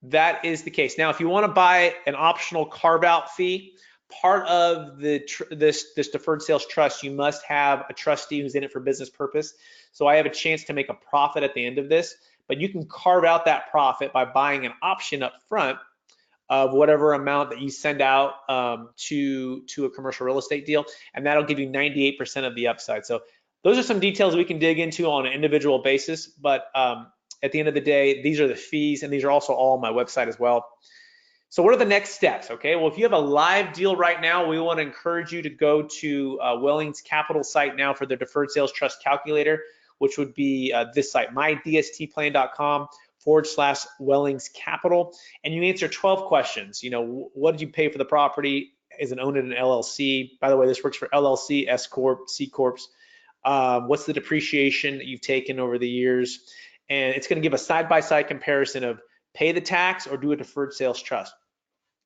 that is the case. Now, if you want to buy an optional carve-out fee, part of this deferred sales trust, you must have a trustee who's in it for business purpose. So I have a chance to make a profit at the end of this, but you can carve out that profit by buying an option up front of whatever amount that you send out to a commercial real estate deal, and that'll give you 98% of the upside. So those are some details we can dig into on an individual basis, but at the end of the day, these are the fees, and these are also all on my website as well. So what are the next steps? Okay, well, if you have a live deal right now, we want to encourage you to go to Wellings Capital site now for the Deferred Sales Trust Calculator, which would be this site, mydstplan.com/Wellings Capital, and you answer 12 questions. You know, what did you pay for the property? Is it owned in an LLC? By the way, this works for LLC, S Corp, C Corps. What's the depreciation that you've taken over the years? And it's going to give a side-by-side comparison of pay the tax or do a deferred sales trust.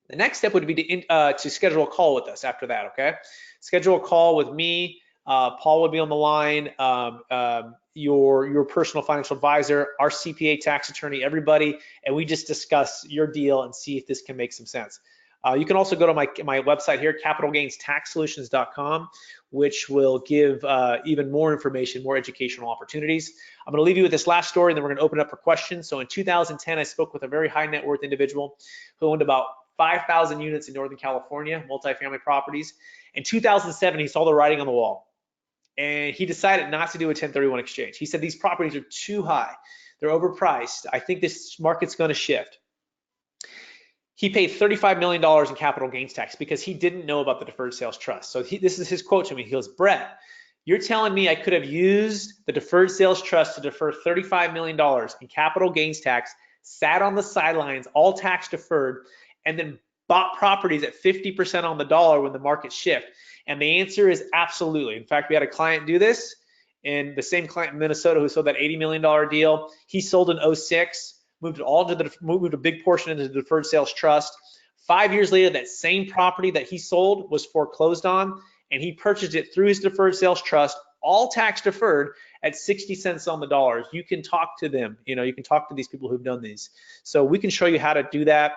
The next step would be to schedule a call with us after that, okay? Schedule a call with me. Paul would be on the line, your personal financial advisor, our CPA, tax attorney, everybody, and we just discuss your deal and see if this can make some sense. You can also go to my website here, capitalgainstaxsolutions.com, which will give even more information, more educational opportunities. I'm going to leave you with this last story, and then we're going to open up for questions. So in 2010, I spoke with a very high net worth individual who owned about 5,000 units in Northern California, multifamily properties. In 2007, he saw the writing on the wall, and he decided not to do a 1031 exchange. He said, these properties are too high. They're overpriced. I think this market's going to shift. He paid $35 million in capital gains tax because he didn't know about the deferred sales trust. So this is his quote to me. He goes, Brett, you're telling me I could have used the deferred sales trust to defer $35 million in capital gains tax, sat on the sidelines, all tax deferred, and then bought properties at 50% on the dollar when the market shift? And the answer is absolutely. In fact, we had a client do this, and the same client in Minnesota who sold that $80 million deal, he sold in 06, moved a big portion into the deferred sales trust. 5 years later, that same property that he sold was foreclosed on, and he purchased it through his deferred sales trust, all tax deferred, at 60 cents on the dollar. You can talk to them. You know, you can talk to these people who've done these. So we can show you how to do that.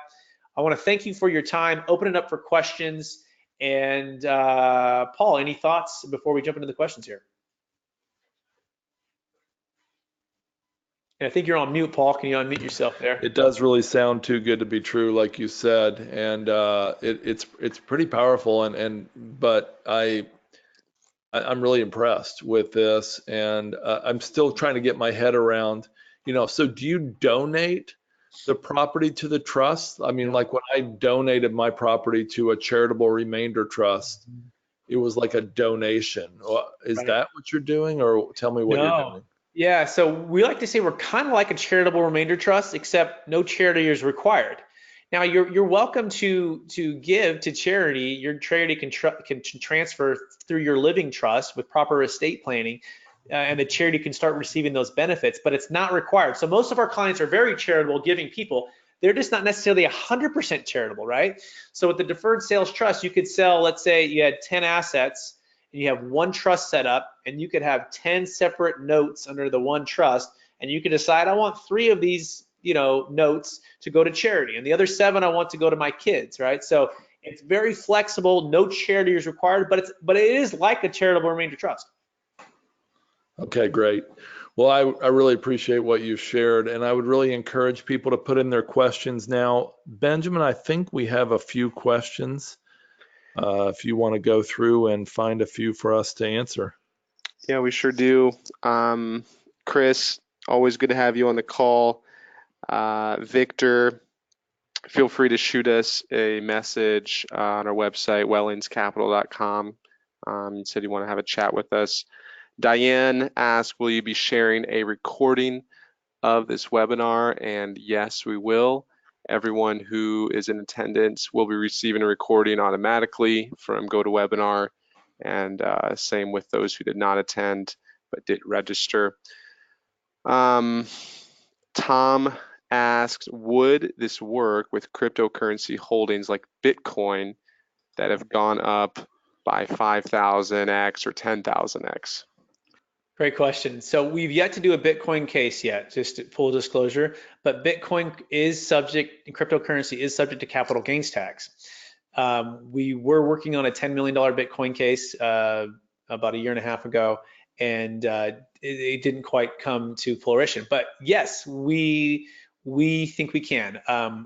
I want to thank you for your time. Open it up for questions. And Paul, any thoughts before we jump into the questions here? And I think you're on mute, Paul. Can you unmute yourself there? It does really sound too good to be true, like you said, and it's pretty powerful. But I'm really impressed with this, and I'm still trying to get my head around. You know, so do you donate the property to the trust? I mean, like when I donated my property to a charitable remainder trust, it was like a donation. Is Right. that what you're doing, or tell me what you're doing? Yeah, so we like to say we're kind of like a charitable remainder trust, except no charity is required. Now you're welcome to give to charity. Your charity can transfer through your living trust with proper estate planning, and the charity can start receiving those benefits, but it's not required. So most of our clients are very charitable, giving people. They're just not necessarily 100% charitable, right? So with the deferred sales trust, you could sell, let's say you had 10 assets, and you have one trust set up, and you could have 10 separate notes under the one trust, and you could decide, I want 3 of these, you know, notes to go to charity, and the other 7 I want to go to my kids, right? So it's very flexible. No charity is required, but it is like a charitable remainder trust. Okay, great. Well, I really appreciate what you've shared, and I would really encourage people to put in their questions now. Benjamin, I think we have a few questions. If you want to go through and find a few for us to answer. Yeah, we sure do. Chris, always good to have you on the call. Victor, feel free to shoot us a message on our website, wellingscapital.com. You said you want to have a chat with us. Diane asked, will you be sharing a recording of this webinar? And yes, we will. Everyone who is in attendance will be receiving a recording automatically from GoToWebinar. and same with those who did not attend but did register. Tom asks, would this work with cryptocurrency holdings like Bitcoin that have gone up by 5,000x or 10,000x? Great question. So we've yet to do a Bitcoin case yet, just full disclosure, but Bitcoin is subject, cryptocurrency is subject to capital gains tax. We were working on a $10 million Bitcoin case about a year and a half ago, and it didn't quite come to fruition. But yes, we think we can, but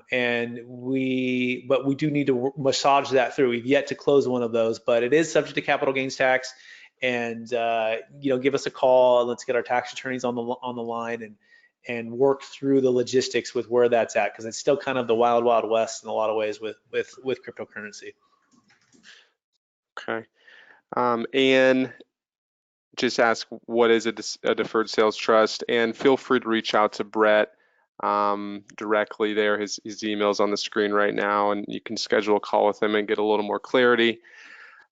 we do need to massage that through. We've yet to close one of those, but it is subject to capital gains tax. And give us a call. Let's get our tax attorneys on the line and work through the logistics with where that's at, because it's still kind of the wild west in a lot of ways with cryptocurrency. Okay. Anne just ask, what is a deferred sales trust? And feel free to reach out to Brett directly there. His email's on the screen right now, and you can schedule a call with him and get a little more clarity.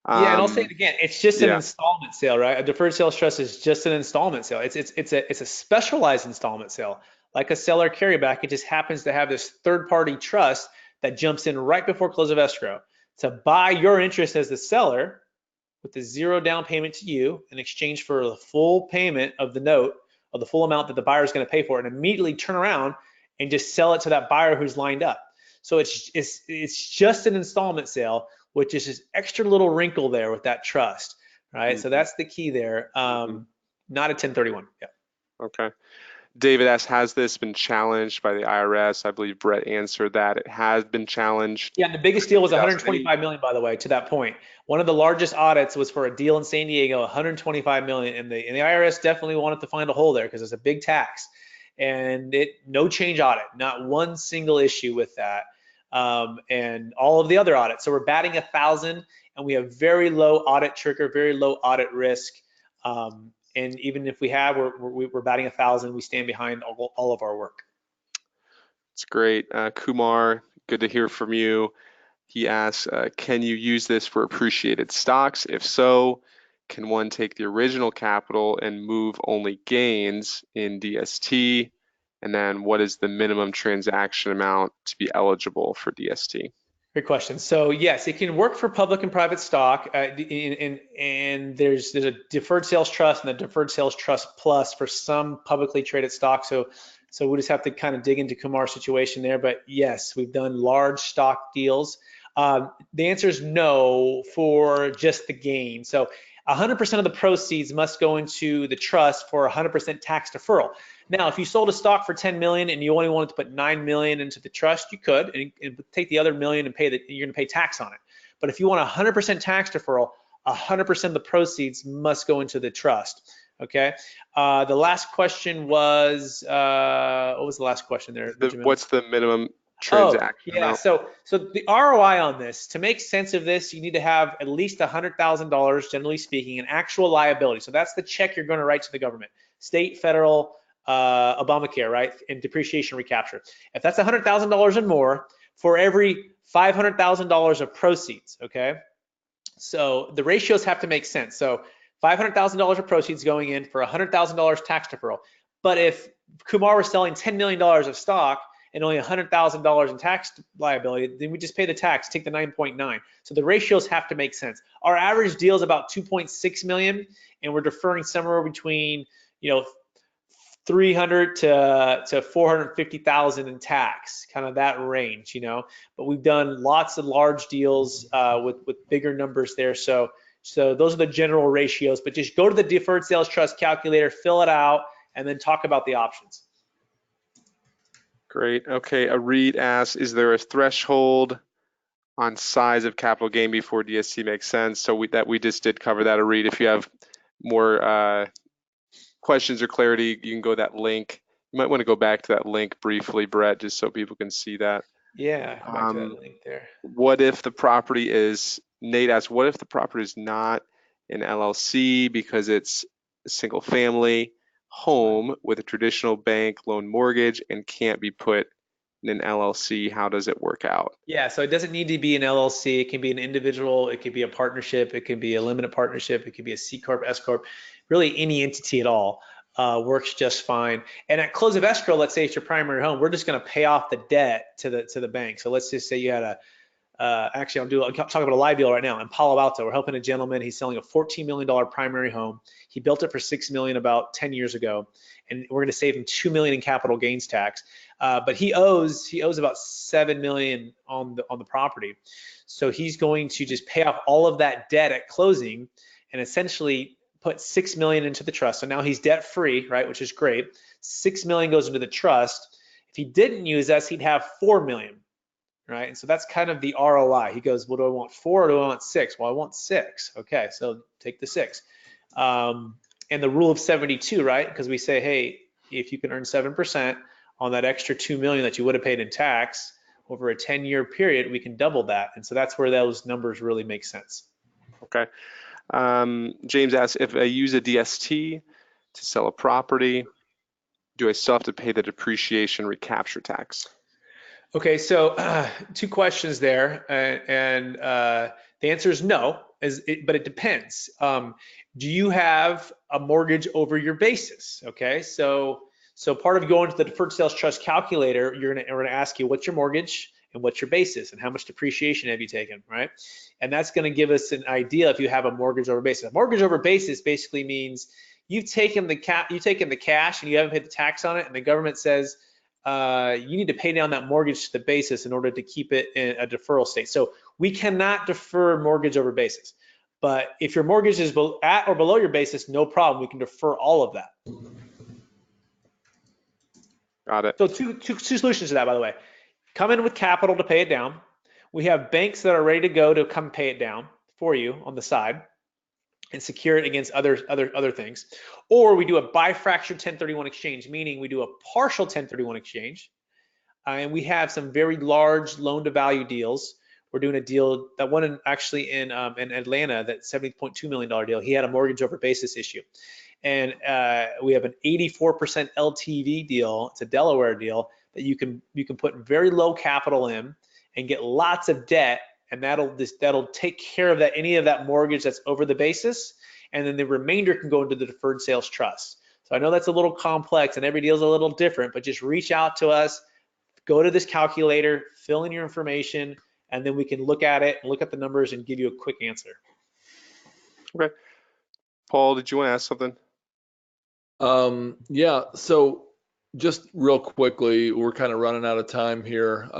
Yeah, and I'll say it again. It's just an installment sale, right? A deferred sales trust is just an installment sale. It's a specialized installment sale, like a seller carryback. It just happens to have this third-party trust that jumps in right before close of escrow to buy your interest as the seller with the zero down payment to you in exchange for the full payment of the note, of the full amount that the buyer is going to pay for it, and immediately turn around and just sell it to that buyer who's lined up. So it's just an installment sale, which is this extra little wrinkle there with that trust, right? So that's the key there. Not a 1031. Yeah. Okay. David asks, has this been challenged by the IRS? I believe Brett answered that. It has been challenged. Yeah, and the biggest deal was 125 million, by the way, to that point. One of the largest audits was for a deal in San Diego, 125 million, and the IRS definitely wanted to find a hole there because it's a big tax. And no change audit, not one single issue with that. And all of the other audits. So we're batting 1,000, and we have very low audit trigger, very low audit risk. And even if we have, we're batting 1,000. We stand behind all of our work. It's great. Kumar, good to hear from you. He asks, can you use this for appreciated stocks? If so, can one take the original capital and move only gains in DST? And then what is the minimum transaction amount to be eligible for DST? Great question. So yes, it can work for public and private stock, and there's a deferred sales trust and a deferred sales trust plus for some publicly traded stocks. So we just have to kind of dig into Kumar's situation there. But yes, we've done large stock deals. The answer is no for just the gain. So 100% of the proceeds must go into the trust for 100% tax deferral. Now, if you sold a stock for 10 million and you only wanted to put 9 million into the trust, you could and take the other million and you're going to pay tax on it. But if you want 100% tax deferral, 100% of the proceeds must go into the trust. Okay. The last question was, what was the last question there? What's the minimum transaction amount? So the ROI on this, to make sense of this, you need to have at least $100,000, generally speaking, in actual liability. So that's the check you're going to write to the government, state, federal, Obamacare, right, and depreciation recapture. If that's $100,000 and more for every $500,000 of proceeds, okay? So the ratios have to make sense. So $500,000 of proceeds going in for $100,000 tax deferral. But if Kumar was selling $10 million of stock and only $100,000 in tax liability, then we just pay the tax, take the 9.9. So the ratios have to make sense. Our average deal is about 2.6 million, and we're deferring somewhere between, 300 to 450,000 in tax, kind of that range, But we've done lots of large deals with bigger numbers there. So those are the general ratios. But just go to the deferred sales trust calculator, fill it out, and then talk about the options. Great. Okay. Arid asks, is there a threshold on size of capital gain before DST makes sense? So we just did cover that, Arid. If you have more questions or clarity, you can go to that link. You might want to go back to that link briefly, Brett, just so people can see that. Yeah, go back to that link there. What if the property is, Nate asks, what if the property is not an LLC because it's a single family home with a traditional bank loan mortgage and can't be put in an LLC? How does it work out? Yeah, so it doesn't need to be an LLC. It can be an individual. It could be a partnership. It can be a limited partnership. It could be a C Corp, S Corp. Really, any entity at all works just fine. And at close of escrow, let's say it's your primary home, we're just going to pay off the debt to the bank. So let's just say you had a actually, I'll talk about a live deal right now in Palo Alto. We're helping a gentleman. He's selling a $14 million primary home. He built it for $6 million about 10 years ago, and we're going to save him $2 million in capital gains tax. But he owes about $7 million on the property. So he's going to just pay off all of that debt at closing, and essentially put $6 million into the trust. So now he's debt free, right? Which is great. $6 million goes into the trust. If he didn't use us, he'd have $4 million. Right, and so that's kind of the ROI. He goes, well, do I want 4 or do I want 6? Well, I want 6. Okay, so take the 6. And the rule of 72, right? Because we say, hey, if you can earn 7% on that extra $2 million that you would have paid in tax over a 10-year period, we can double that. And so that's where those numbers really make sense. Okay. James asks, if I use a DST to sell a property, do I still have to pay the depreciation recapture tax? Okay, so 2 questions there, and the answer is no, but it depends. Do you have a mortgage over your basis? Okay, so part of going to the deferred sales trust calculator, we're gonna ask you what's your mortgage and what's your basis and how much depreciation have you taken, right? And that's gonna give us an idea if you have a mortgage over basis. A mortgage over basis basically means you've taken the cash and you haven't paid the tax on it, and the government says, you need to pay down that mortgage to the basis in order to keep it in a deferral state. So we cannot defer mortgage over basis. But if your mortgage is at or below your basis, no problem. We can defer all of that. Got it. So two solutions to that, by the way. Come in with capital to pay it down. We have banks that are ready to go to come pay it down for you on the side and secure it against other things. Or we do a bifractured 1031 exchange, meaning we do a partial 1031 exchange, and we have some very large loan to value deals. We're doing a deal that one actually in Atlanta, that $70.2 million deal. He had a mortgage over basis issue, and we have an 84% LTV deal. It's a Delaware deal that you can put very low capital in and get lots of debt. And that'll take care of any of that mortgage that's over the basis, and then the remainder can go into the deferred sales trust. So I know that's a little complex and every deal is a little different, but just reach out to us, go to this calculator, fill in your information, and then we can look at it and look at the numbers and give you a quick answer. Okay. Paul, did you want to ask something? Yeah, so just real quickly, we're kind of running out of time here.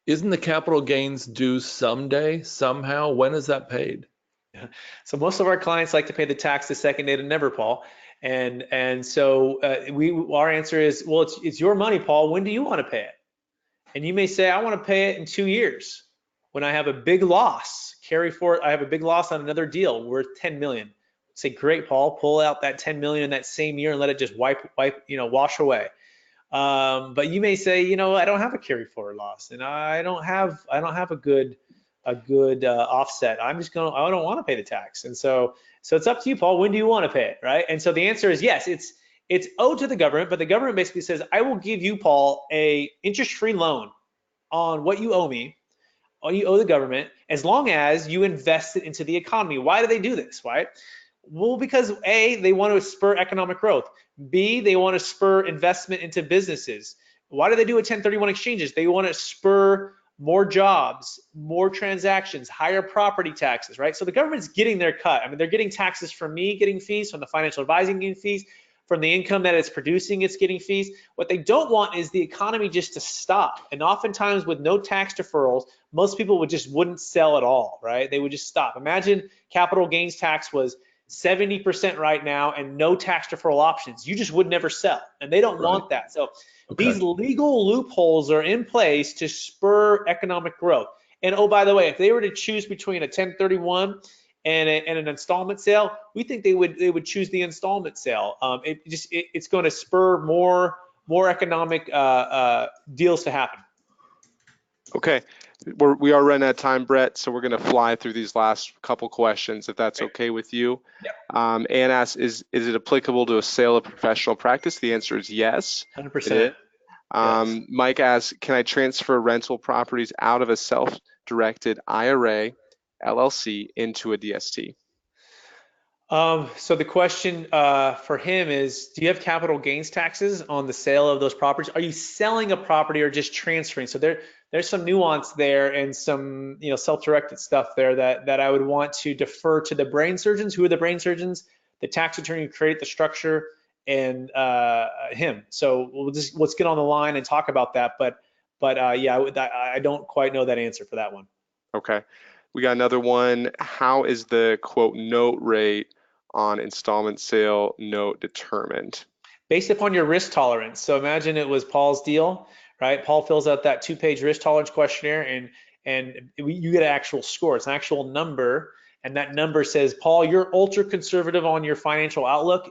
Isn't the capital gains due someday, somehow? When is that paid? So most of our clients like to pay the tax the second day to never, Paul. And so our answer is, well, it's your money, Paul. When do you want to pay it? And you may say, I want to pay it in 2 years when I have a big loss. Carry forward, I have a big loss on another deal worth 10 million. Say, great, Paul, pull out that 10 million in that same year and let it just wash away. But you may say, I don't have a carry forward loss, and I don't have a good offset. I don't want to pay the tax. And so it's up to you, Paul. When do you want to pay it, right? And so the answer is yes, it's owed to the government, but the government basically says, I will give you, Paul, a interest-free loan on what you owe me, or you owe the government, as long as you invest it into the economy. Why do they do this, right? Well, because A, they want to spur economic growth. B, they want to spur investment into businesses. Why do they do a 1031 exchanges? They want to spur more jobs, more transactions, higher property taxes, right? So the government's getting their cut. I mean, they're getting taxes from me, getting fees, from the financial advising getting fees, from the income that it's producing, it's getting fees. What they don't want is the economy just to stop. And oftentimes with no tax deferrals, most people wouldn't sell at all, right? They would just stop. Imagine capital gains tax was 70% right now and no tax deferral options. You just would never sell, and they don't want that. So these legal loopholes are in place to spur economic growth. And oh, by the way, if they were to choose between a 1031 and an installment sale, we think they would choose the installment sale. It's going to spur more economic deals to happen. Okay, we are running out of time, Brett, so we're going to fly through these last couple questions, if that's okay with you. Yep. Ann asks, is it applicable to a sale of professional practice? The answer is yes. 100%. Yes. Mike asks, can I transfer rental properties out of a self-directed IRA, LLC into a DST? So the question for him is, do you have capital gains taxes on the sale of those properties? Are you selling a property or just transferring? So there's some nuance there and some self-directed stuff there that I would want to defer to the brain surgeons. Who are the brain surgeons? The tax attorney who created the structure and him. So let's get on the line and talk about that. But yeah, I don't quite know that answer for that one. Okay. We got another one. How is the quote note rate on installment sale note determined? Based upon your risk tolerance. So imagine it was Paul's deal, right? Paul fills out that 2-page risk tolerance questionnaire and you get an actual score. It's an actual number. And that number says, Paul, you're ultra conservative on your financial outlook.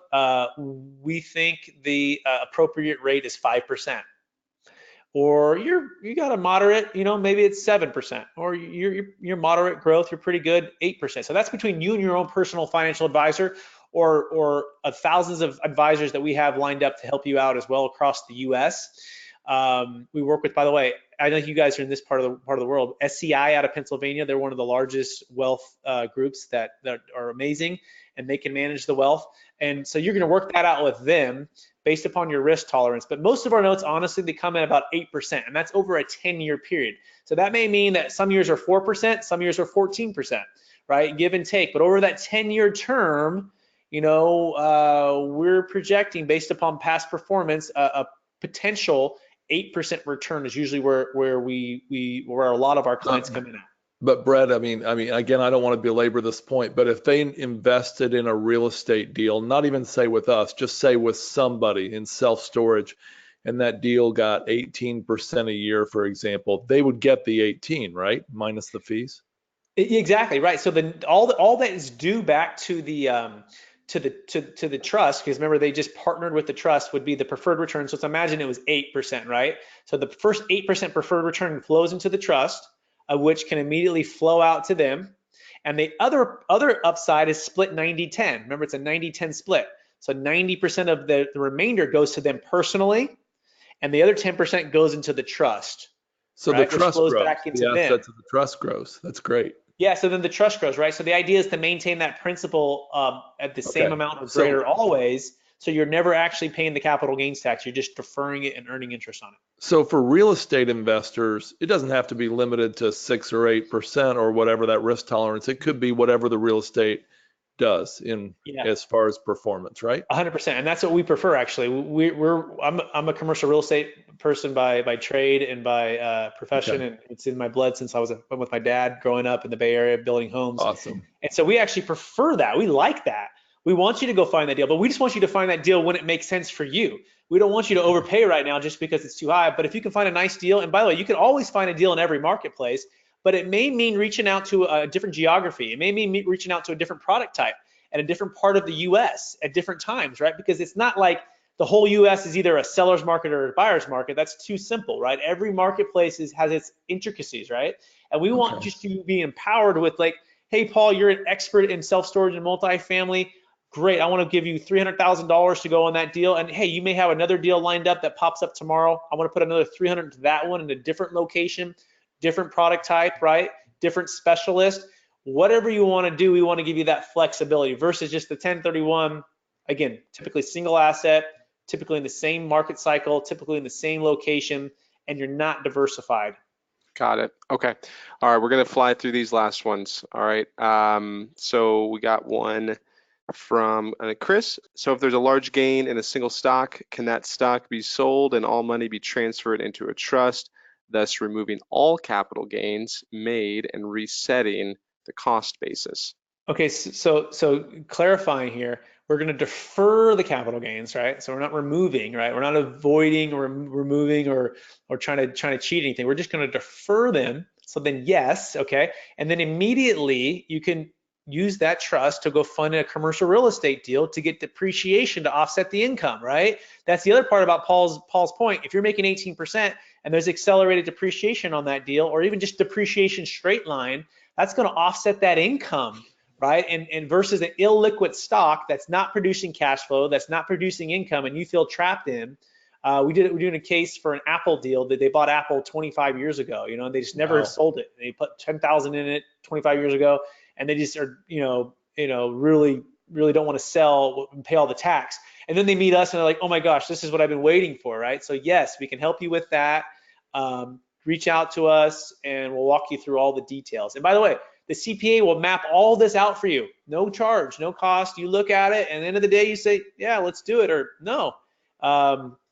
We think the appropriate rate is 5%. Or you got a moderate, maybe it's 7%, or you're moderate growth, you're pretty good, 8%. So that's between you and your own personal financial advisor, or thousands of advisors that we have lined up to help you out as well across the U.S. We work with, by the way, I know you guys are in this part of the world. SCI out of Pennsylvania, they're one of the largest wealth groups that are amazing, and they can manage the wealth. And so you're going to work that out with them based upon your risk tolerance. But most of our notes, honestly, they come in about 8%, and that's over a 10-year period. So that may mean that some years are 4%, some years are 14%, right? Give and take. But over that 10-year term, we're projecting based upon past performance a potential 8% return is usually where a lot of our clients come in at. But Brett, I mean, again, I don't want to belabor this point, but if they invested in a real estate deal, not even say with us, just say with somebody in self-storage, and that deal got 18% a year, for example, they would get the 18, right? Minus the fees. Exactly right. So all that is due back to the trust, because remember they just partnered with the trust, would be the preferred return. So let's imagine it was 8%, right? So the first 8% preferred return flows into the trust, of which can immediately flow out to them. And the other upside is split 90-10. Remember, it's a 90-10 split. So 90% of the remainder goes to them personally, and the other 10% goes into the trust. So right? the trust Which flows grows. back into The them. assets of the trust grows. That's great. Yeah, so then the trust grows, right? So the idea is to maintain that principal at the same amount or greater always, so you're never actually paying the capital gains tax. You're just deferring it and earning interest on it. So for real estate investors, it doesn't have to be limited to 6 or 8% or whatever that risk tolerance. It could be whatever the real estate does as far as performance, right? 100%, and that's what we prefer actually. I'm a commercial real estate person by trade and by profession, and it's in my blood since I was with my dad growing up in the Bay Area building homes. Awesome. And so we actually prefer that. We like that. We want you to go find that deal, but we just want you to find that deal when it makes sense for you. We don't want you to overpay right now just because it's too high. But if you can find a nice deal, and by the way, you can always find a deal in every marketplace, but it may mean reaching out to a different geography. It may mean reaching out to a different product type at a different part of the US at different times, right? Because it's not like the whole US is either a seller's market or a buyer's market. That's too simple, right? Every marketplace has its intricacies, right? And we want just to be empowered with like, hey, Paul, you're an expert in self-storage and multifamily. Great, I want to give you $300,000 to go on that deal. And hey, you may have another deal lined up that pops up tomorrow. I want to put another 300 to that one in a different location, different product type, right? Different specialist. Whatever you want to do, we want to give you that flexibility versus just the 1031. Again, typically single asset, typically in the same market cycle, typically in the same location, and you're not diversified. Got it. Okay. All right. We're going to fly through these last ones. All right. So we got one from Chris. So if there's a large gain in a single stock, can that stock be sold and all money be transferred into a trust, thus removing all capital gains made and resetting the cost basis? Okay, so clarifying here, we're going to defer the capital gains, right? So we're not removing, right? We're not avoiding or removing or trying to cheat anything. We're just going to defer them. So then yes, okay, and then immediately you can use that trust to go fund a commercial real estate deal to get depreciation to offset the income, right? That's the other part about Paul's point. If you're making 18% and there's accelerated depreciation on that deal, or even just depreciation straight line, that's going to offset that income, right? And versus an illiquid stock that's not producing cash flow, that's not producing income, and you feel trapped in, We're doing a case for an Apple deal that they bought Apple 25 years ago, and they just never Wow. have sold it. They put 10,000 in it 25 years ago, and they just are, really, really don't want to sell and pay all the tax. And then they meet us and they're like, oh my gosh, this is what I've been waiting for, right? So yes, we can help you with that. Reach out to us and we'll walk you through all the details. And by the way, the CPA will map all this out for you. No charge, no cost. You look at it and at the end of the day, you say, yeah, let's do it, or no.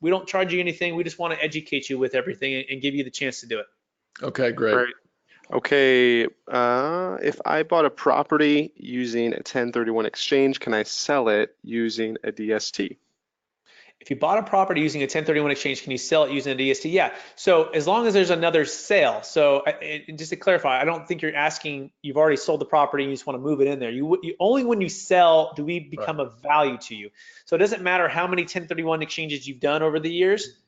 We don't charge you anything. We just want to educate you with everything and give you the chance to do it. Okay, great. Okay, if I bought a property using a 1031 exchange, can I sell it using a DST? If you bought a property using a 1031 exchange, can you sell it using a DST? Yeah. So as long as there's another sale. So just to clarify, I don't think you're asking, you've already sold the property and you just want to move it in there. You only when you sell do we become of value to you. So it doesn't matter how many 1031 exchanges you've done over the years.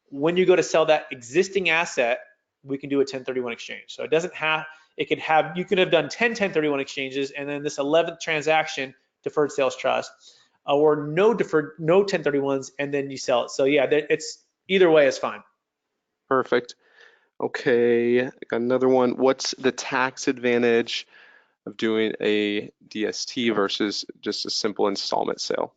When you go to sell that existing asset, we can do a 1031 exchange. So it doesn't have, you could have done 10 1031 exchanges and then this 11th transaction, deferred sales trust, or no 1031s, and then you sell it. So yeah, it's either way is fine. Perfect. Okay, got another one. What's the tax advantage of doing a DST versus just a simple installment sale?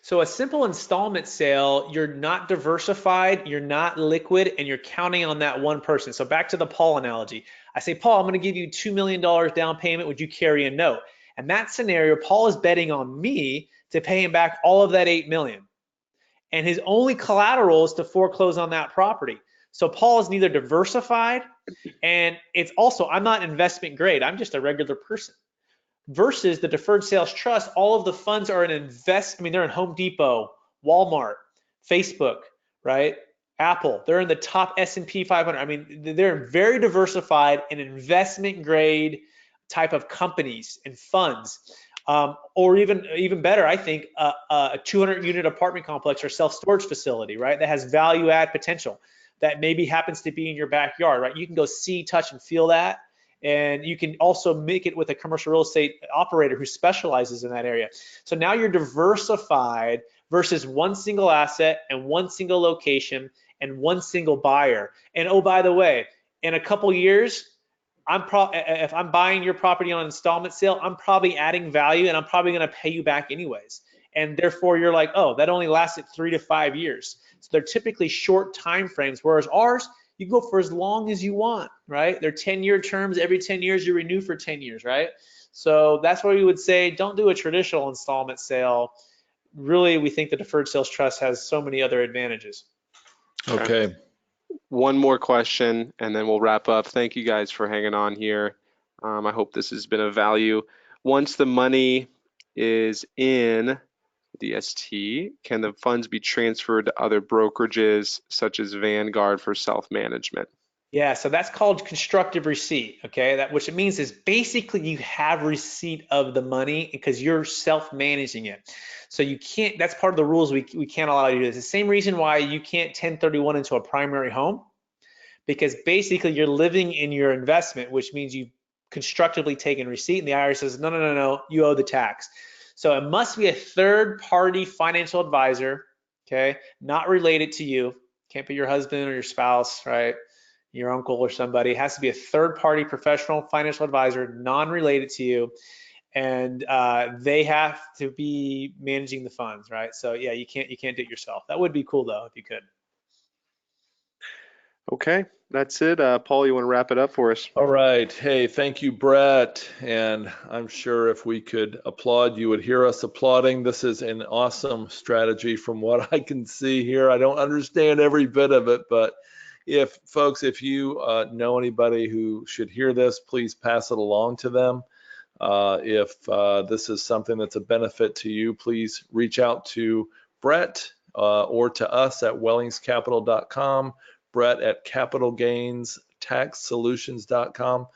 So a simple installment sale, you're not diversified, you're not liquid, and you're counting on that one person. So back to the Paul analogy. I say, Paul, I'm going to give you $2 million down payment. Would you carry a note? And that scenario, Paul is betting on me to pay him back all of that $8 million. And his only collateral is to foreclose on that property. So Paul is neither diversified, and it's also, I'm not investment grade, I'm just a regular person. Versus the deferred sales trust, all of the funds are they're in Home Depot, Walmart, Facebook, right? Apple, they're in the top S&P 500. I mean, they're very diversified and investment grade type of companies and funds. Or even better, I think, a 200 unit apartment complex or self-storage facility, right? That has value add potential that maybe happens to be in your backyard, right? You can go see, touch, and feel that. And you can also make it with a commercial real estate operator who specializes in that area. So now you're diversified versus one single asset and one single location and one single buyer. And oh, by the way, in a couple years, if I'm buying your property on an installment sale, I'm probably adding value and I'm probably going to pay you back anyways. And therefore, you're like, oh, that only lasted 3 to 5 years. So they're typically short time frames, whereas ours, you go for as long as you want, right? They're 10-year terms. Every 10 years, you renew for 10 years, right? So that's why we would say don't do a traditional installment sale. Really, we think the deferred sales trust has so many other advantages. Okay. One more question and then we'll wrap up. Thank you guys for hanging on here. I hope this has been of value. Once the money is in DST, can the funds be transferred to other brokerages such as Vanguard for self-management? Yeah, so that's called constructive receipt, okay? Which it means is basically you have receipt of the money because you're self-managing it. So you can't, that's part of the rules we can't allow you to do. It's the same reason why you can't 1031 into a primary home, because basically you're living in your investment, which means you've constructively taken receipt, and the IRS says, no, you owe the tax. So it must be a third-party financial advisor, okay, not related to you. Can't be your husband or your spouse, right? Your uncle or somebody. It has to be a third-party professional financial advisor, non-related to you, and they have to be managing the funds, right? So yeah, you can't do it yourself. That would be cool though if you could. Okay, that's it. Paul, you want to wrap it up for us? All right. Hey, thank you, Brett. And I'm sure if we could applaud, you would hear us applauding. This is an awesome strategy from what I can see here. I don't understand every bit of it, but if you know anybody who should hear this, please pass it along to them. If this is something that's a benefit to you, please reach out to Brett or to us at wellingscapital.com, Brett at capitalgainstaxsolutions.com.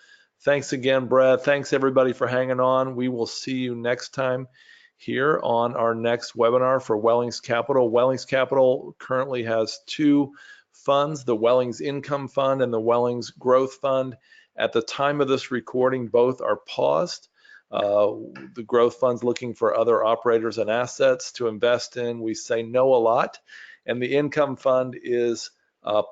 Thanks again, Brett. Thanks everybody for hanging on. We will see you next time here on our next webinar for Wellings Capital. Wellings Capital currently has 2 funds, the Wellings Income Fund and the Wellings Growth Fund. At the time of this recording, both are paused. The Growth Fund's looking for other operators and assets to invest in. We say no a lot, And the income fund is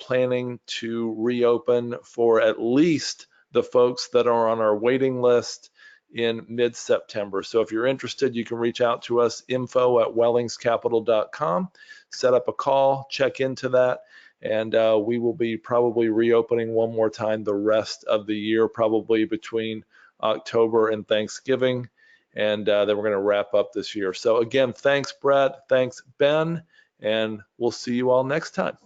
planning to reopen for at least the folks that are on our waiting list in mid-September. So if you're interested, you can reach out to us, info@wellingscapital.com, set up a call, check into that, and we will be probably reopening one more time the rest of the year, probably between October and Thanksgiving, and then we're going to wrap up this year. So again, thanks Brett, thanks Ben, and we'll see you all next time.